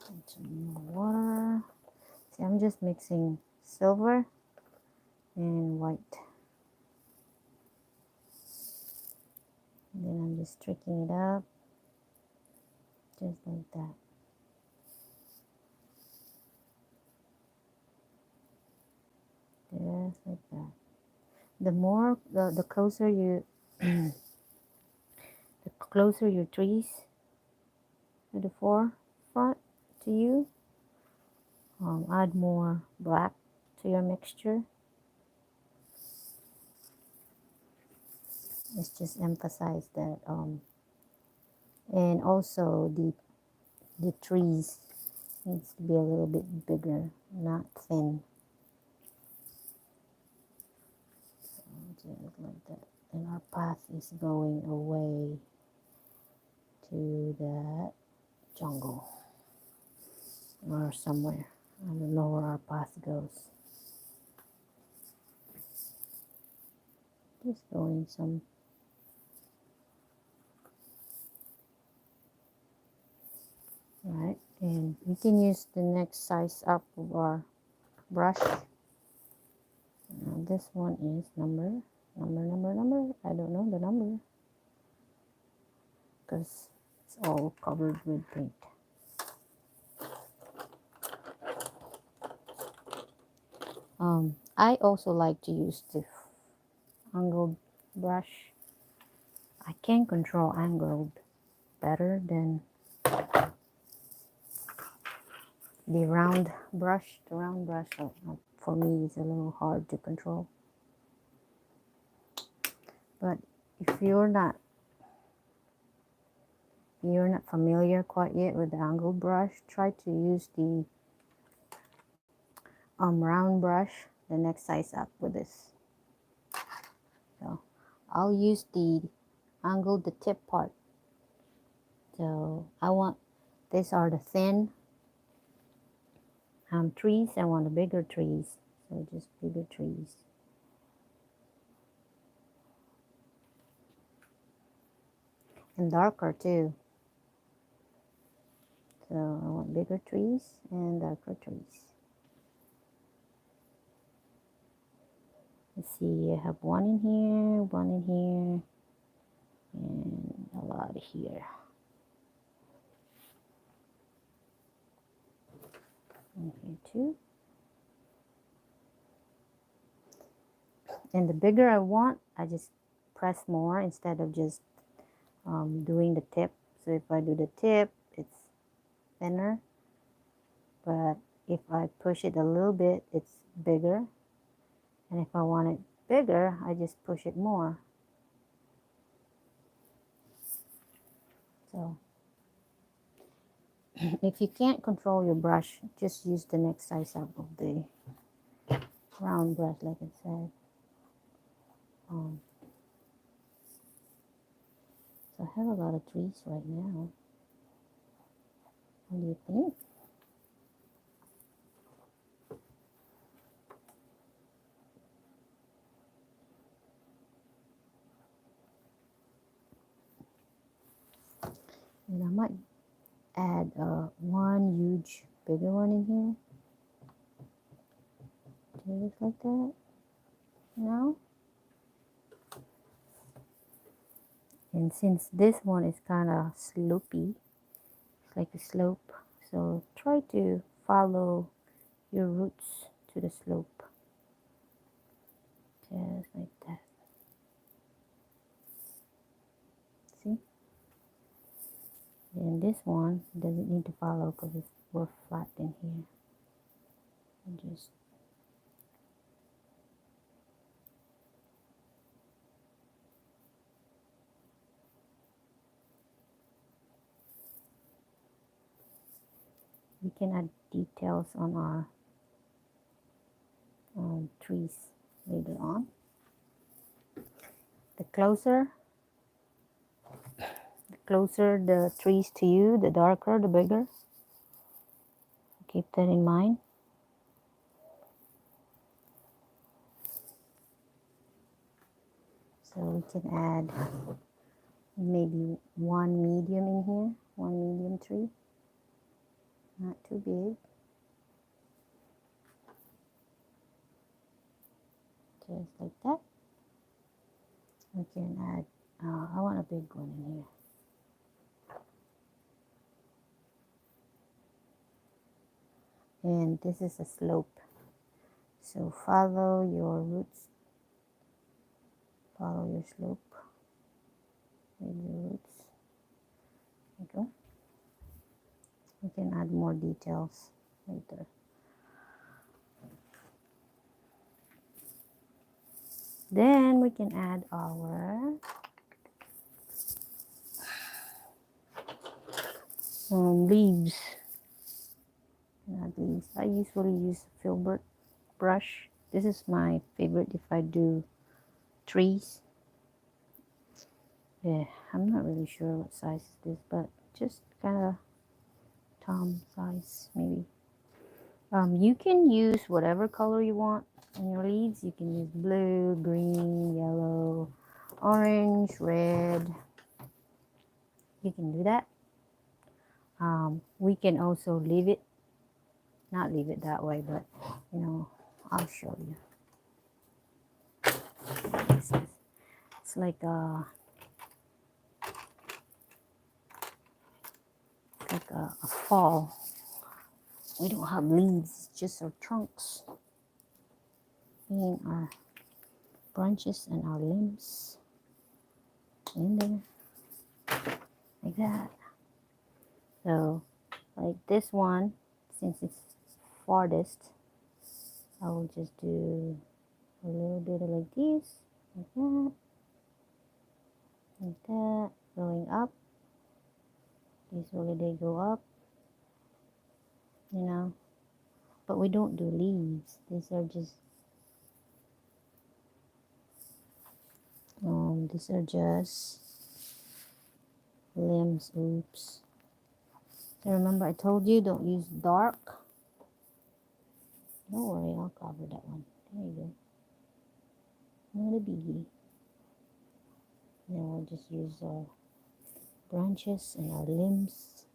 And some more water. See, I'm just mixing silver and white. And then I'm just streaking it up. Just like that. Just like that. The more, the closer you, the closer your trees to the forefront to you, add more black to your mixture. Let's just emphasize that. And also the trees needs to be a little bit bigger, not thin. So just like that. And our path is going away to that jungle or somewhere. I don't know where our path goes. Just going some. Right, and we can use the next size up of our brush. Now this one is number. I don't know the number because it's all covered with paint. I also like to use the angled brush. I can control angled better than the round brush. The round brush for me is a little hard to control. But if you're not familiar quite yet with the angled brush, try to use the round brush, the next size up with this. So I'll use the angled, the tip part. So I want, these are the thin trees. I want the bigger trees, so just bigger trees. And darker too. So I want bigger trees and darker trees. Let's see, I have one in here, and a lot here. And here too. And the bigger I want, I just press more instead of just doing the tip. So if I do the tip, it's thinner, but if I push it a little bit, it's bigger. And if I want it bigger, I just push it more. So if you can't control your brush, just use the next size up of the round brush, like I said. So I have a lot of trees right now. What do you think? And I might add one huge bigger one in here. Just like that. Now. And since this one is kind of slopey, it's like a slope, so try to follow your roots to the slope. Just like that. See? And this one doesn't need to follow because it's more flat in here. And just we can add details on our trees later on. The closer the trees to you, the darker, the bigger. Keep that in mind. So we can add maybe one medium in here, one medium tree, not too big. Just like that. We can add, I want a big one in here. And this is a slope. So follow your roots, follow your slope with your roots. There you go. We can add more details later. Then we can add our leaves. Add leaves. I usually use a filbert brush. This is my favorite if I do trees. Yeah, I'm not really sure what size it is, but just kind of thumb size maybe. You can use whatever color you want on your leaves. You can use blue, green, yellow, orange, red. You can do that. We can also leave it, not leave it that way, but you know, I'll show you. It's like a fall. We don't have leaves, just our trunks and our branches and our limbs in there, like that. So, like this one, since it's farthest, I will just do a little bit of like this, like that, going up. Usually they go up, you know, but we don't do leaves. These are just limbs. Oops. So remember I told you don't use dark. Don't worry, I'll cover that one. There you go. Not a biggie. Then we'll just use our branches and our limbs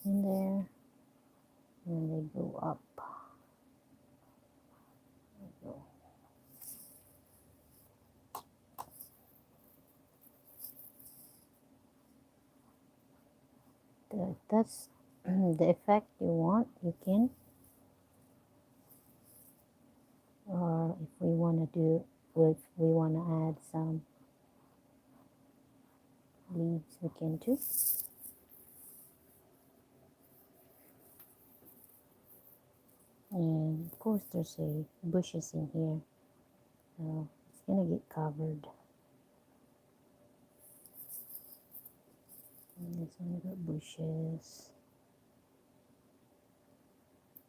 in there. And they go up. There you go. If that's the effect you want, you can or if we want to add some leaves, we can too. And of course there's a bushes in here, so it's gonna get covered. And this one got bushes.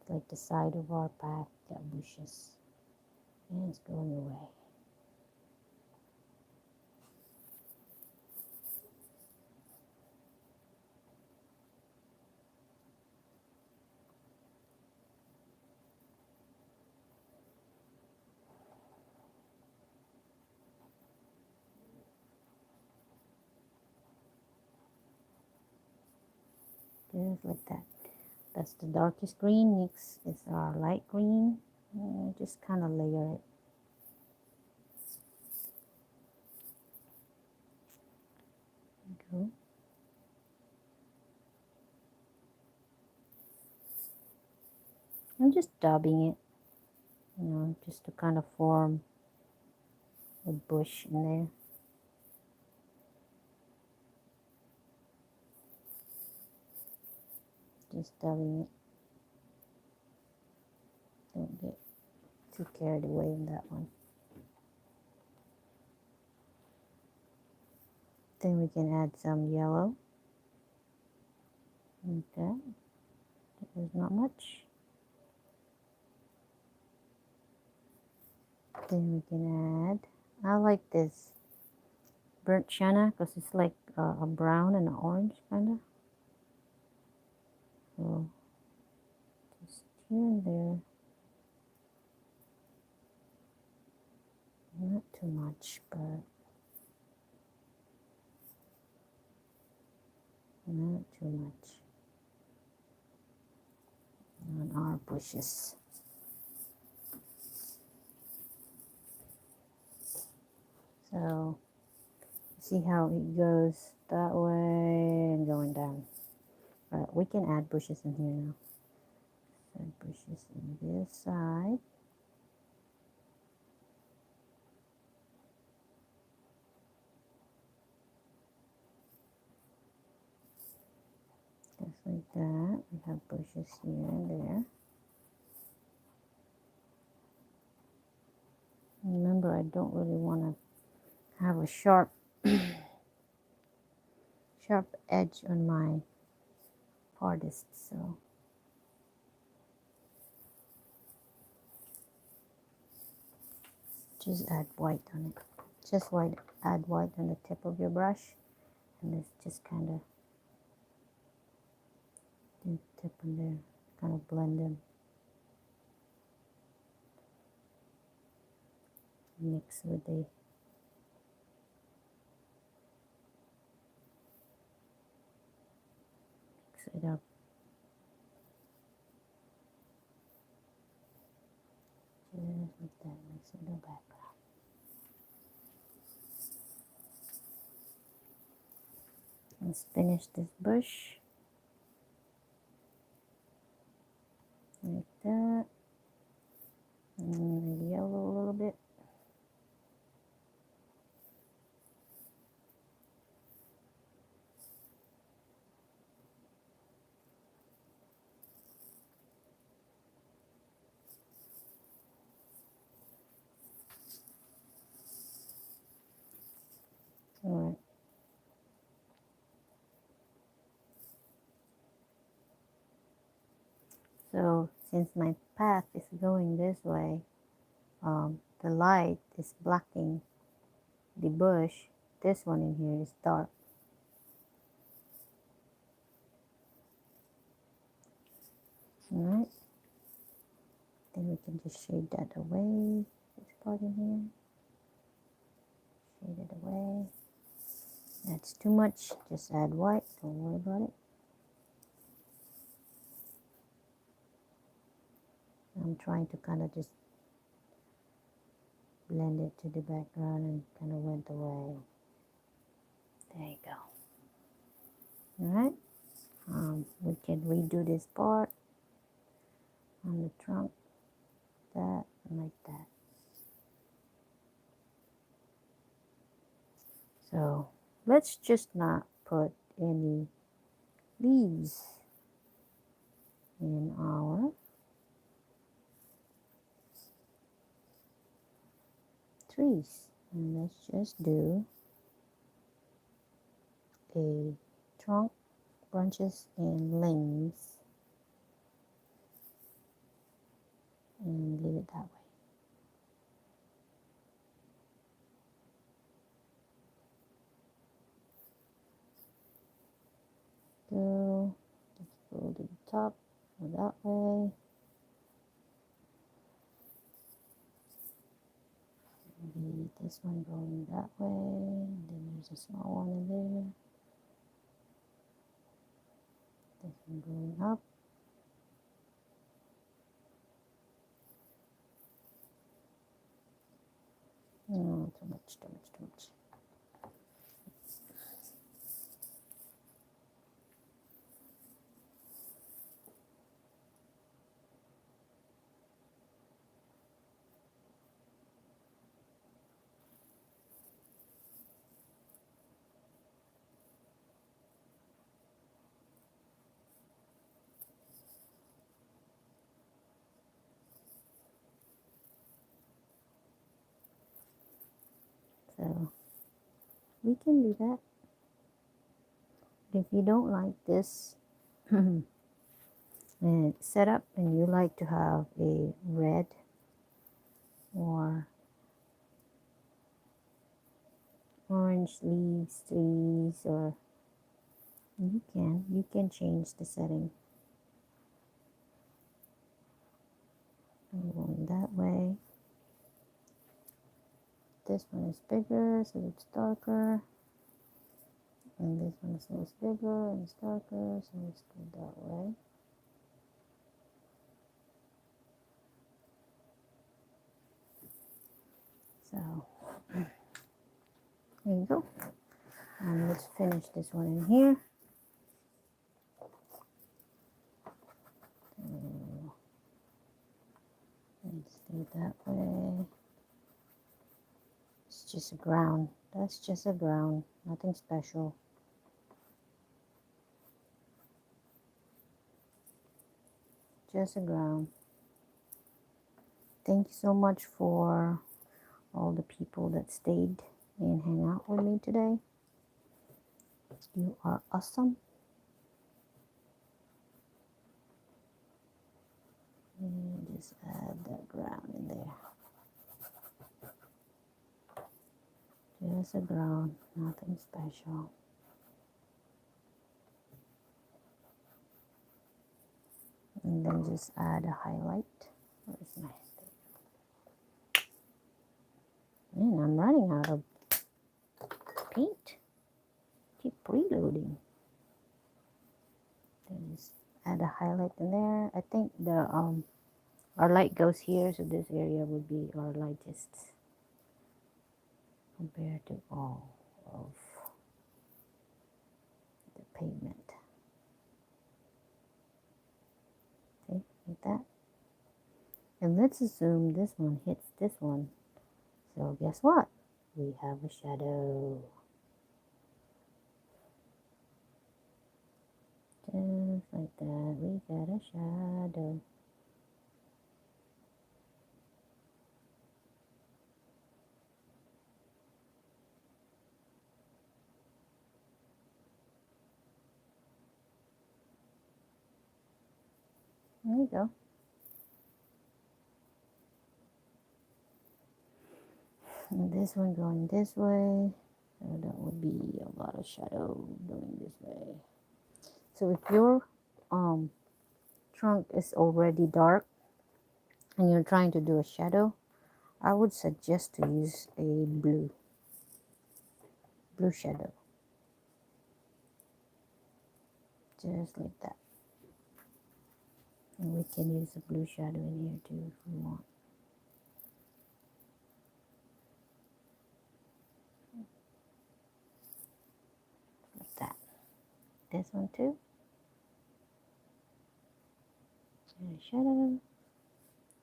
It's like the side of our path got bushes, and it's going away. Just like that. That's the darkest green. Next is our light green. And just kind of layer it. There you go. I'm just dabbing it, just to kind of form a bush in there. Just dabbing it. Don't get too carried away in that one. Then we can add some yellow. Okay, there's not much. Then we can add, I like this burnt sienna because it's like a brown and an orange kind of. So just here and there. Not too much, but not too much on our bushes. So see how it goes that way and going down. All right, we can add bushes in here now. Add bushes in this side. Just like that. We have bushes here and there. Remember, I don't really want to have a sharp edge on my hardest, so just add white on it. Just add white on the tip of your brush, and it's just kind of tip on there, kind of blend them. Mix with the mix it up. Just like that, mix it in the background. Let's finish this bush like that, and the yellow a little bit. All right. So since my path is going this way, the light is blocking the bush. This one in here is dark. All right. Then we can just shade that away. This part in here. Shade it away. That's too much. Just add white. Don't worry about it. I'm trying to kind of just blend it to the background and kind of went away. There you go. Alright. We can redo this part on the trunk. That like that. So let's just not put any leaves in our trees, and let's just do a trunk, branches, and limbs, and leave it that way. So let's go to the top, go that way. Maybe this one going that way, and then there's a small one in there. This one going up. No, too much, too much, too much. So we can do that. If you don't like this setup and you like to have a red or orange leaves, trees, or you can change the setting. I'm going that way. This one is bigger, so it's darker. And this one is bigger and it's darker, so let's go that way. So there you go. And let's finish this one in here. Let's do it that way. It's just a ground. That's just a ground. Nothing special. Just a ground. Thank you so much for all the people that stayed and hang out with me today. You are awesome. And just add that ground in there. Just a ground, nothing special. And then just add a highlight. Where's my thing? Man, I'm running out of paint. Keep reloading. Then just add a highlight in there. I think the our light goes here, so this area would be our lightest compared to all of the pavement. Okay, like that. And let's assume this one hits this one. So guess what? We have a shadow. Just like that, we got a shadow. There you go. And this one going this way, so that would be a lot of shadow going this way. So if your trunk is already dark and you're trying to do a shadow, I would suggest to use a blue shadow, just like that. And we can use a blue shadow in here too if we want. Like that. This one too. And a shadow.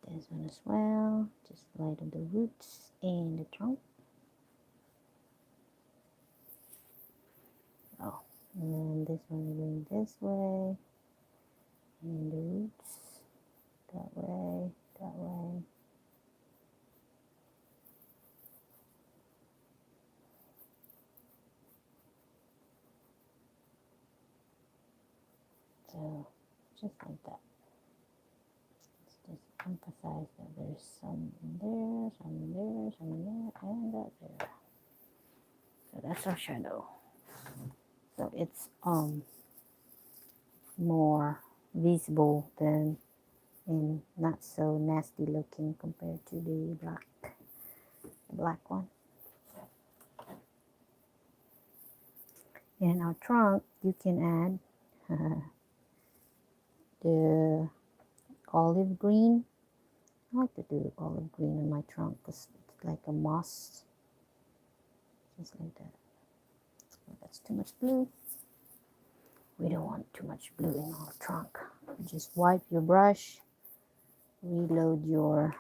this one as well, just lighten the roots and the trunk. Oh, and then this one is going this way, and the roots that way, that way. So just like that. Let's just emphasize that there's some in there, some in there, some in there, and that there. So that's our shadow. So it's more visible than and not so nasty looking compared to the black one. In our trunk, you can add the olive green. I like to do olive green in my trunk because it's like a moss, just like that. Oh, that's too much blue. We don't want too much blue in our trunk. Just wipe your brush, reload your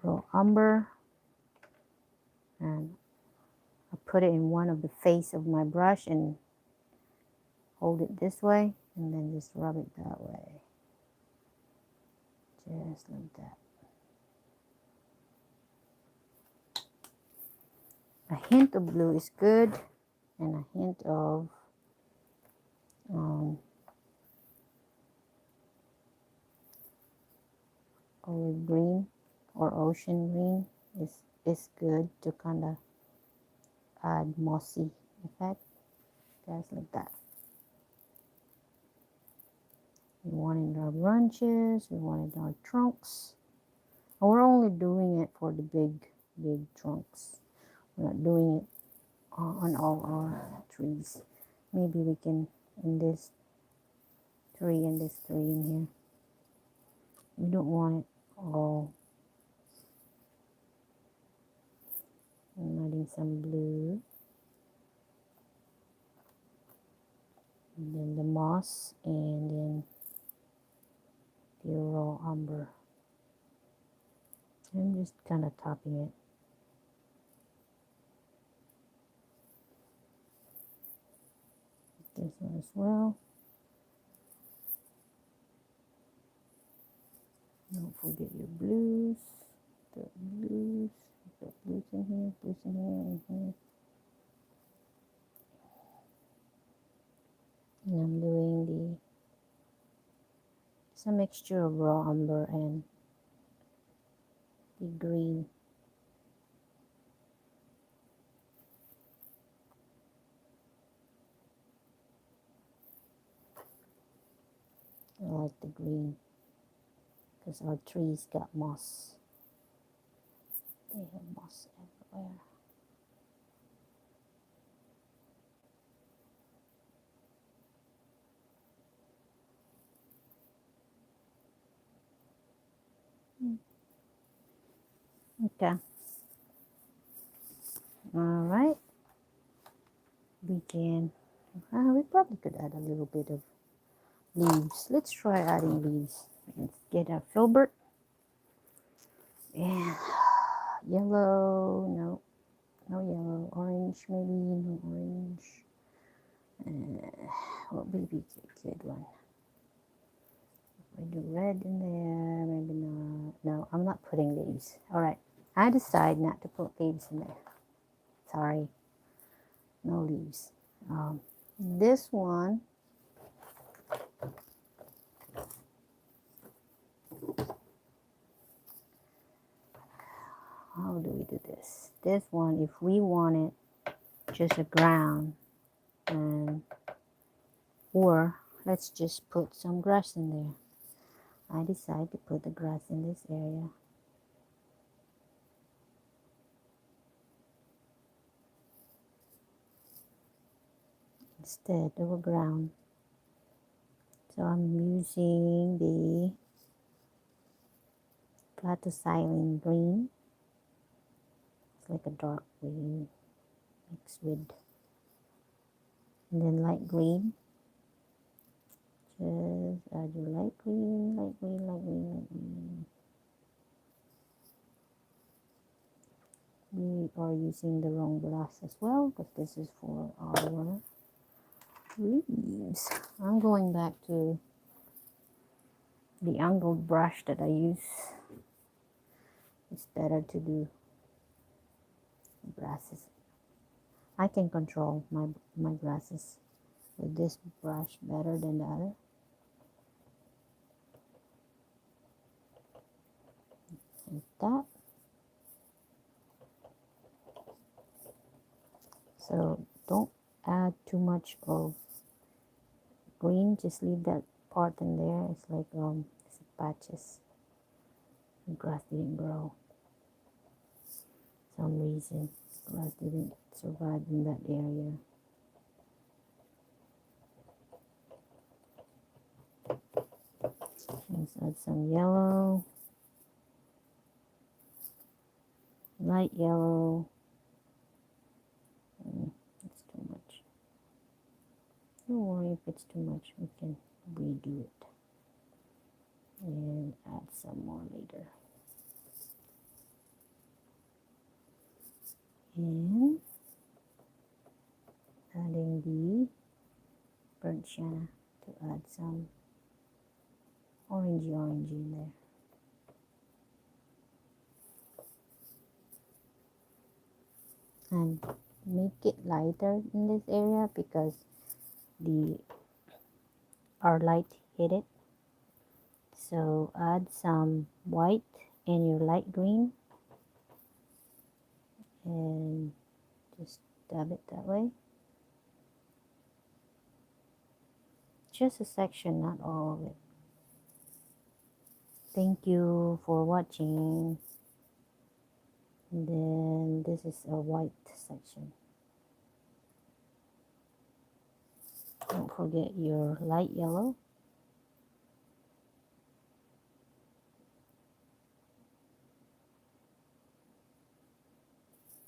raw umber, and I put it in one of the face of my brush and hold it this way, and then just rub it that way, just like that. A hint of blue is good, and a hint of olive green or ocean green is good to kind of add mossy effect, just like that. We wanted our branches, we wanted our trunks. And we're only doing it for the big trunks. We're not doing it on all our trees. Maybe we can in this tree and this tree in here. We don't want it all. I'm adding some blue. And then the moss, and then the raw umber. I'm just kind of topping it. This one as well. Don't forget your blues. The blues. Got blues in here, blues in here, and here. And I'm doing it's a mixture of raw umber and the green. I like the green because our trees got moss. They have moss everywhere. Okay. All right. We can. We probably could add a little bit of leaves. Let's try adding leaves. Let's get a filbert. And yellow. No yellow. Orange, maybe. No orange. What would be a good one? We do red in there, maybe not. No, I'm not putting leaves. All right, I decide not to put leaves in there. Sorry, no leaves. This one, how do we do this? This one, if we want it just a ground, and or let's just put some grass in there. I decide to put the grass in this area. Instead of a ground. So I'm using the platycylene green. It's like a dark green mixed with, and then light green. Just add your light green, light green, light green, are using the wrong glass as well, because this is for our leaves. I'm going back to the angled brush that I use. It's better to do grasses. I can control my grasses with this brush better than the other. Like that. So don't add too much of green, just leave that part in there. It's like it's patches. The grass didn't grow. For some reason grass didn't survive in that area. Let's add some yellow, light yellow. It's too much. Don't worry if it's too much, we can redo it and add some more later. And adding the burnt sienna to add some orangey in there. And make it lighter in this area because our light hit it. So add some white and your light green and just dab it that way. Just a section, not all of it. Thank you for watching. And then this is a white section. Don't forget your light yellow.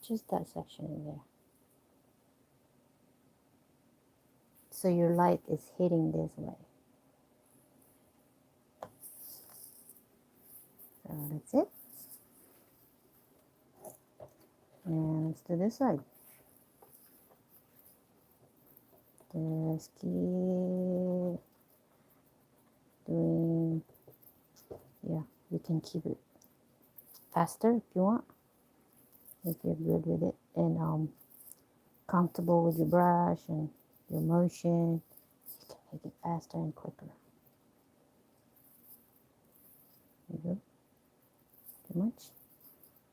Just that section in there. So your light is hitting this way. So that's it. And let's do this side. Just keep doing, yeah, you can keep it faster if you want, if you're good with it and comfortable with your brush and your motion. You can make it faster and quicker. There you go. Too much?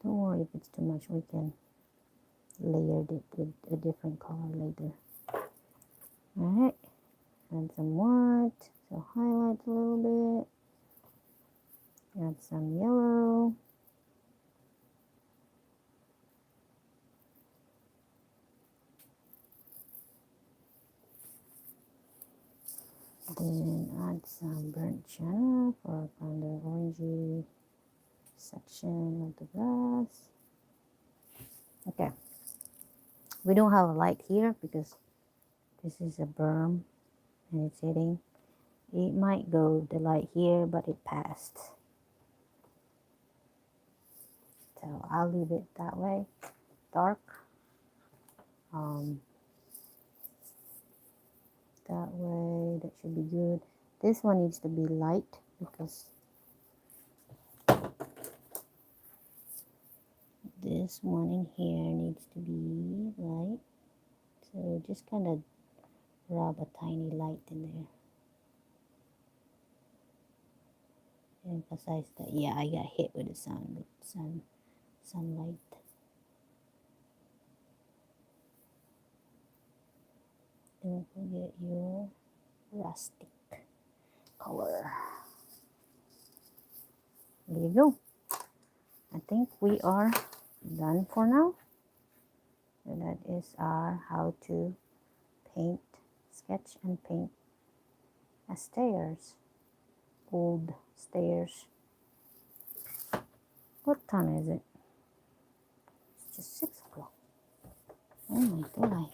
Don't worry if it's too much, we can layer it with a different color later. Alright, add some white, so highlight a little bit, add some yellow, then add some burnt sienna for kind of orangey section of the grass. Okay, we don't have a light here because this is a berm and it's hitting. It might go the light here, but it passed. So I'll leave it that way, dark. That way, that should be good. This one needs to be light because this one in here needs to be light. So just kind of rub a tiny light in there. Emphasize that, yeah, I got hit with the sunlight. Don't forget your rustic color. There you go. I think we are done for now. So that is our how to paint, sketch and paint stairs, old stairs. What time is it? It's just 6 o'clock. Oh my god.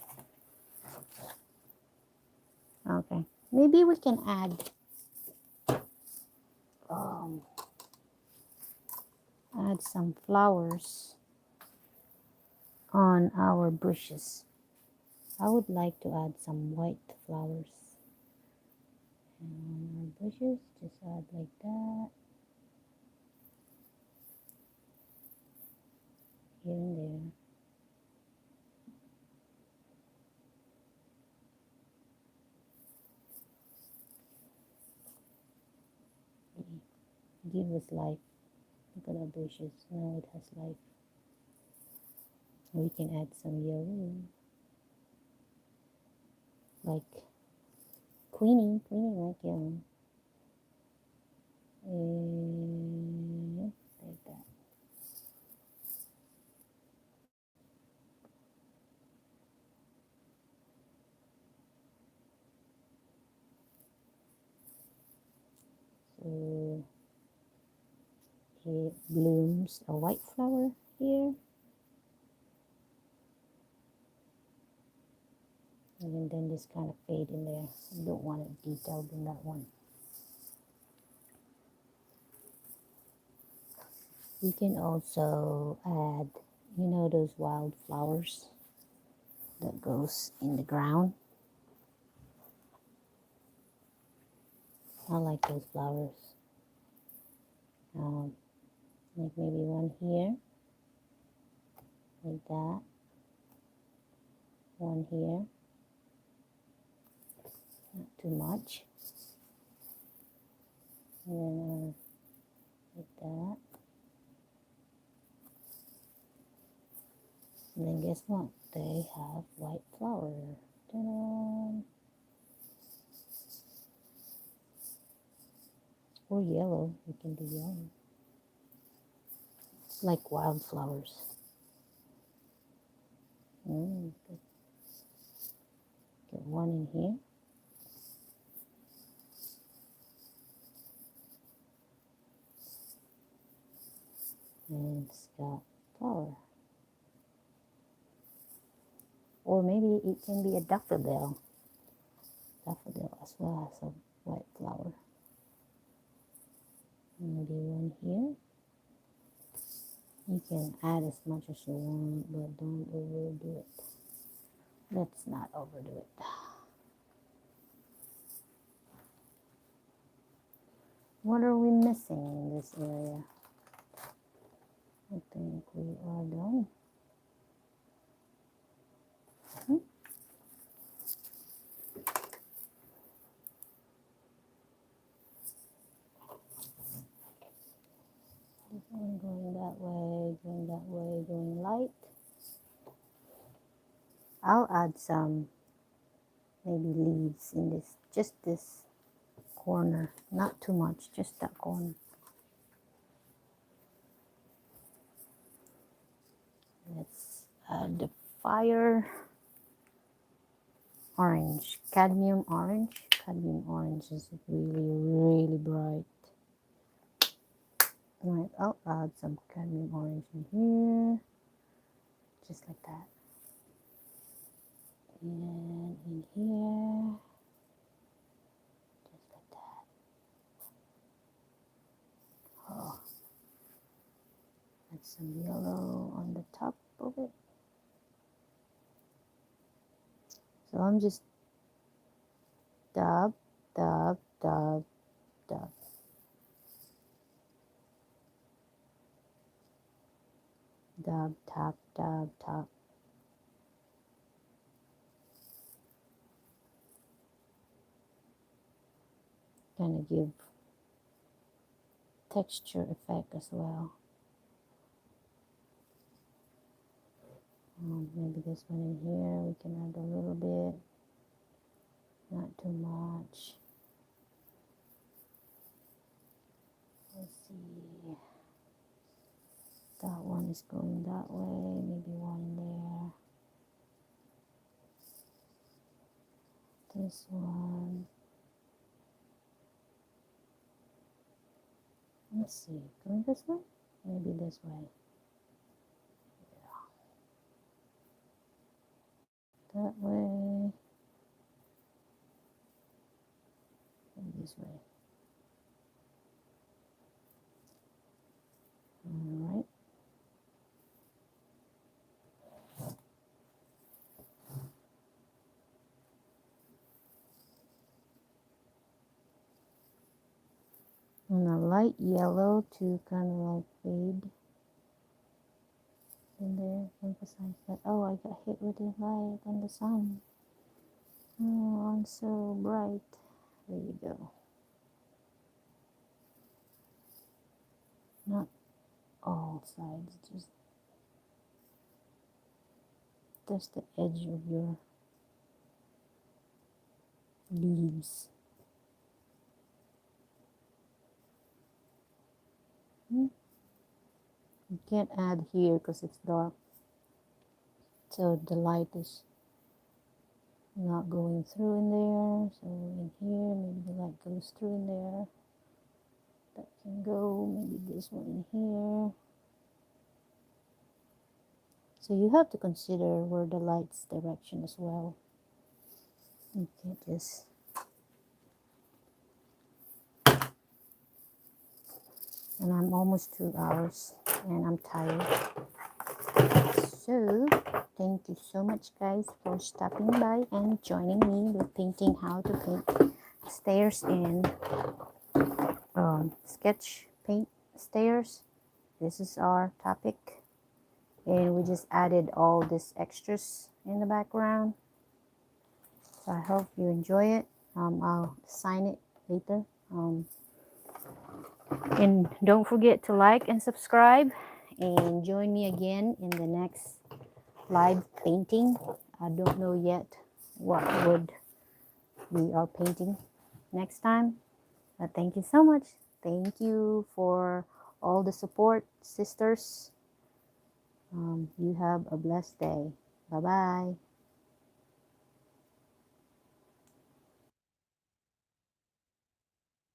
Okay, maybe we can add some flowers on our bushes. I would like to add some white flowers. And on our bushes, just add like that. Here and there. Give us life. Look at our bushes. Now it has life. We can add some yellow. Like Queenie like yellow. Like that. So it blooms a white flower here. And then this kind of fade in there. I don't want it detailed in that one. We can also add, you know, those wildflowers that goes in the ground. I like those flowers. Like maybe one here, like that. One here, not too much. And then like that. And then guess what? They have white flower. Ta-da! Or yellow. You can do yellow. It's like wildflowers. Good. Get one in here. And it's got flower. Or maybe it can be a daffodil. Daffodil as well as a white flower. Maybe one here. You can add as much as you want, but don't overdo it. Let's not overdo it. What are we missing in this area? I think we are done. Going that way, going that way, going light. I'll add some maybe leaves in this, just this corner, not too much, just that corner. Let's add the fire orange, cadmium orange. Cadmium orange is really bright. Right, I'll add some cadmium orange in here, just like that. And in here, just like that. Oh, add some yellow on the top of it. So I'm just dab, dab, dab, dab. Dab, tap, dab, tap. Kind of give texture effect as well. Maybe this one in here, we can add a little bit, not too much. Let's see. That one is going that way, maybe one there. This one. Let's see, going this way? Maybe this way. Yeah. That way. And this way. Alright. light yellow to kind of like fade in there, emphasize that. Oh, I got hit with the light and the sun. Oh, I'm so bright. There you go. Not all sides, just the edge of your leaves. You can't add here because it's dark, so the light is not going through in there. So in here, maybe the light goes through in there. That can go, maybe this one in here. So you have to consider where the light's direction as well. You can't just... And I'm almost 2 hours and I'm tired. So thank you so much guys for stopping by and joining me with painting how to paint stairs and sketch paint stairs. This is our topic, and we just added all these extras in the background. So I hope you enjoy it. I'll sign it later. And don't forget to like and subscribe, and join me again in the next live painting. I don't know yet what wood we are painting next time, but thank you so much. Thank you for all the support, sisters. You have a blessed day. Bye bye.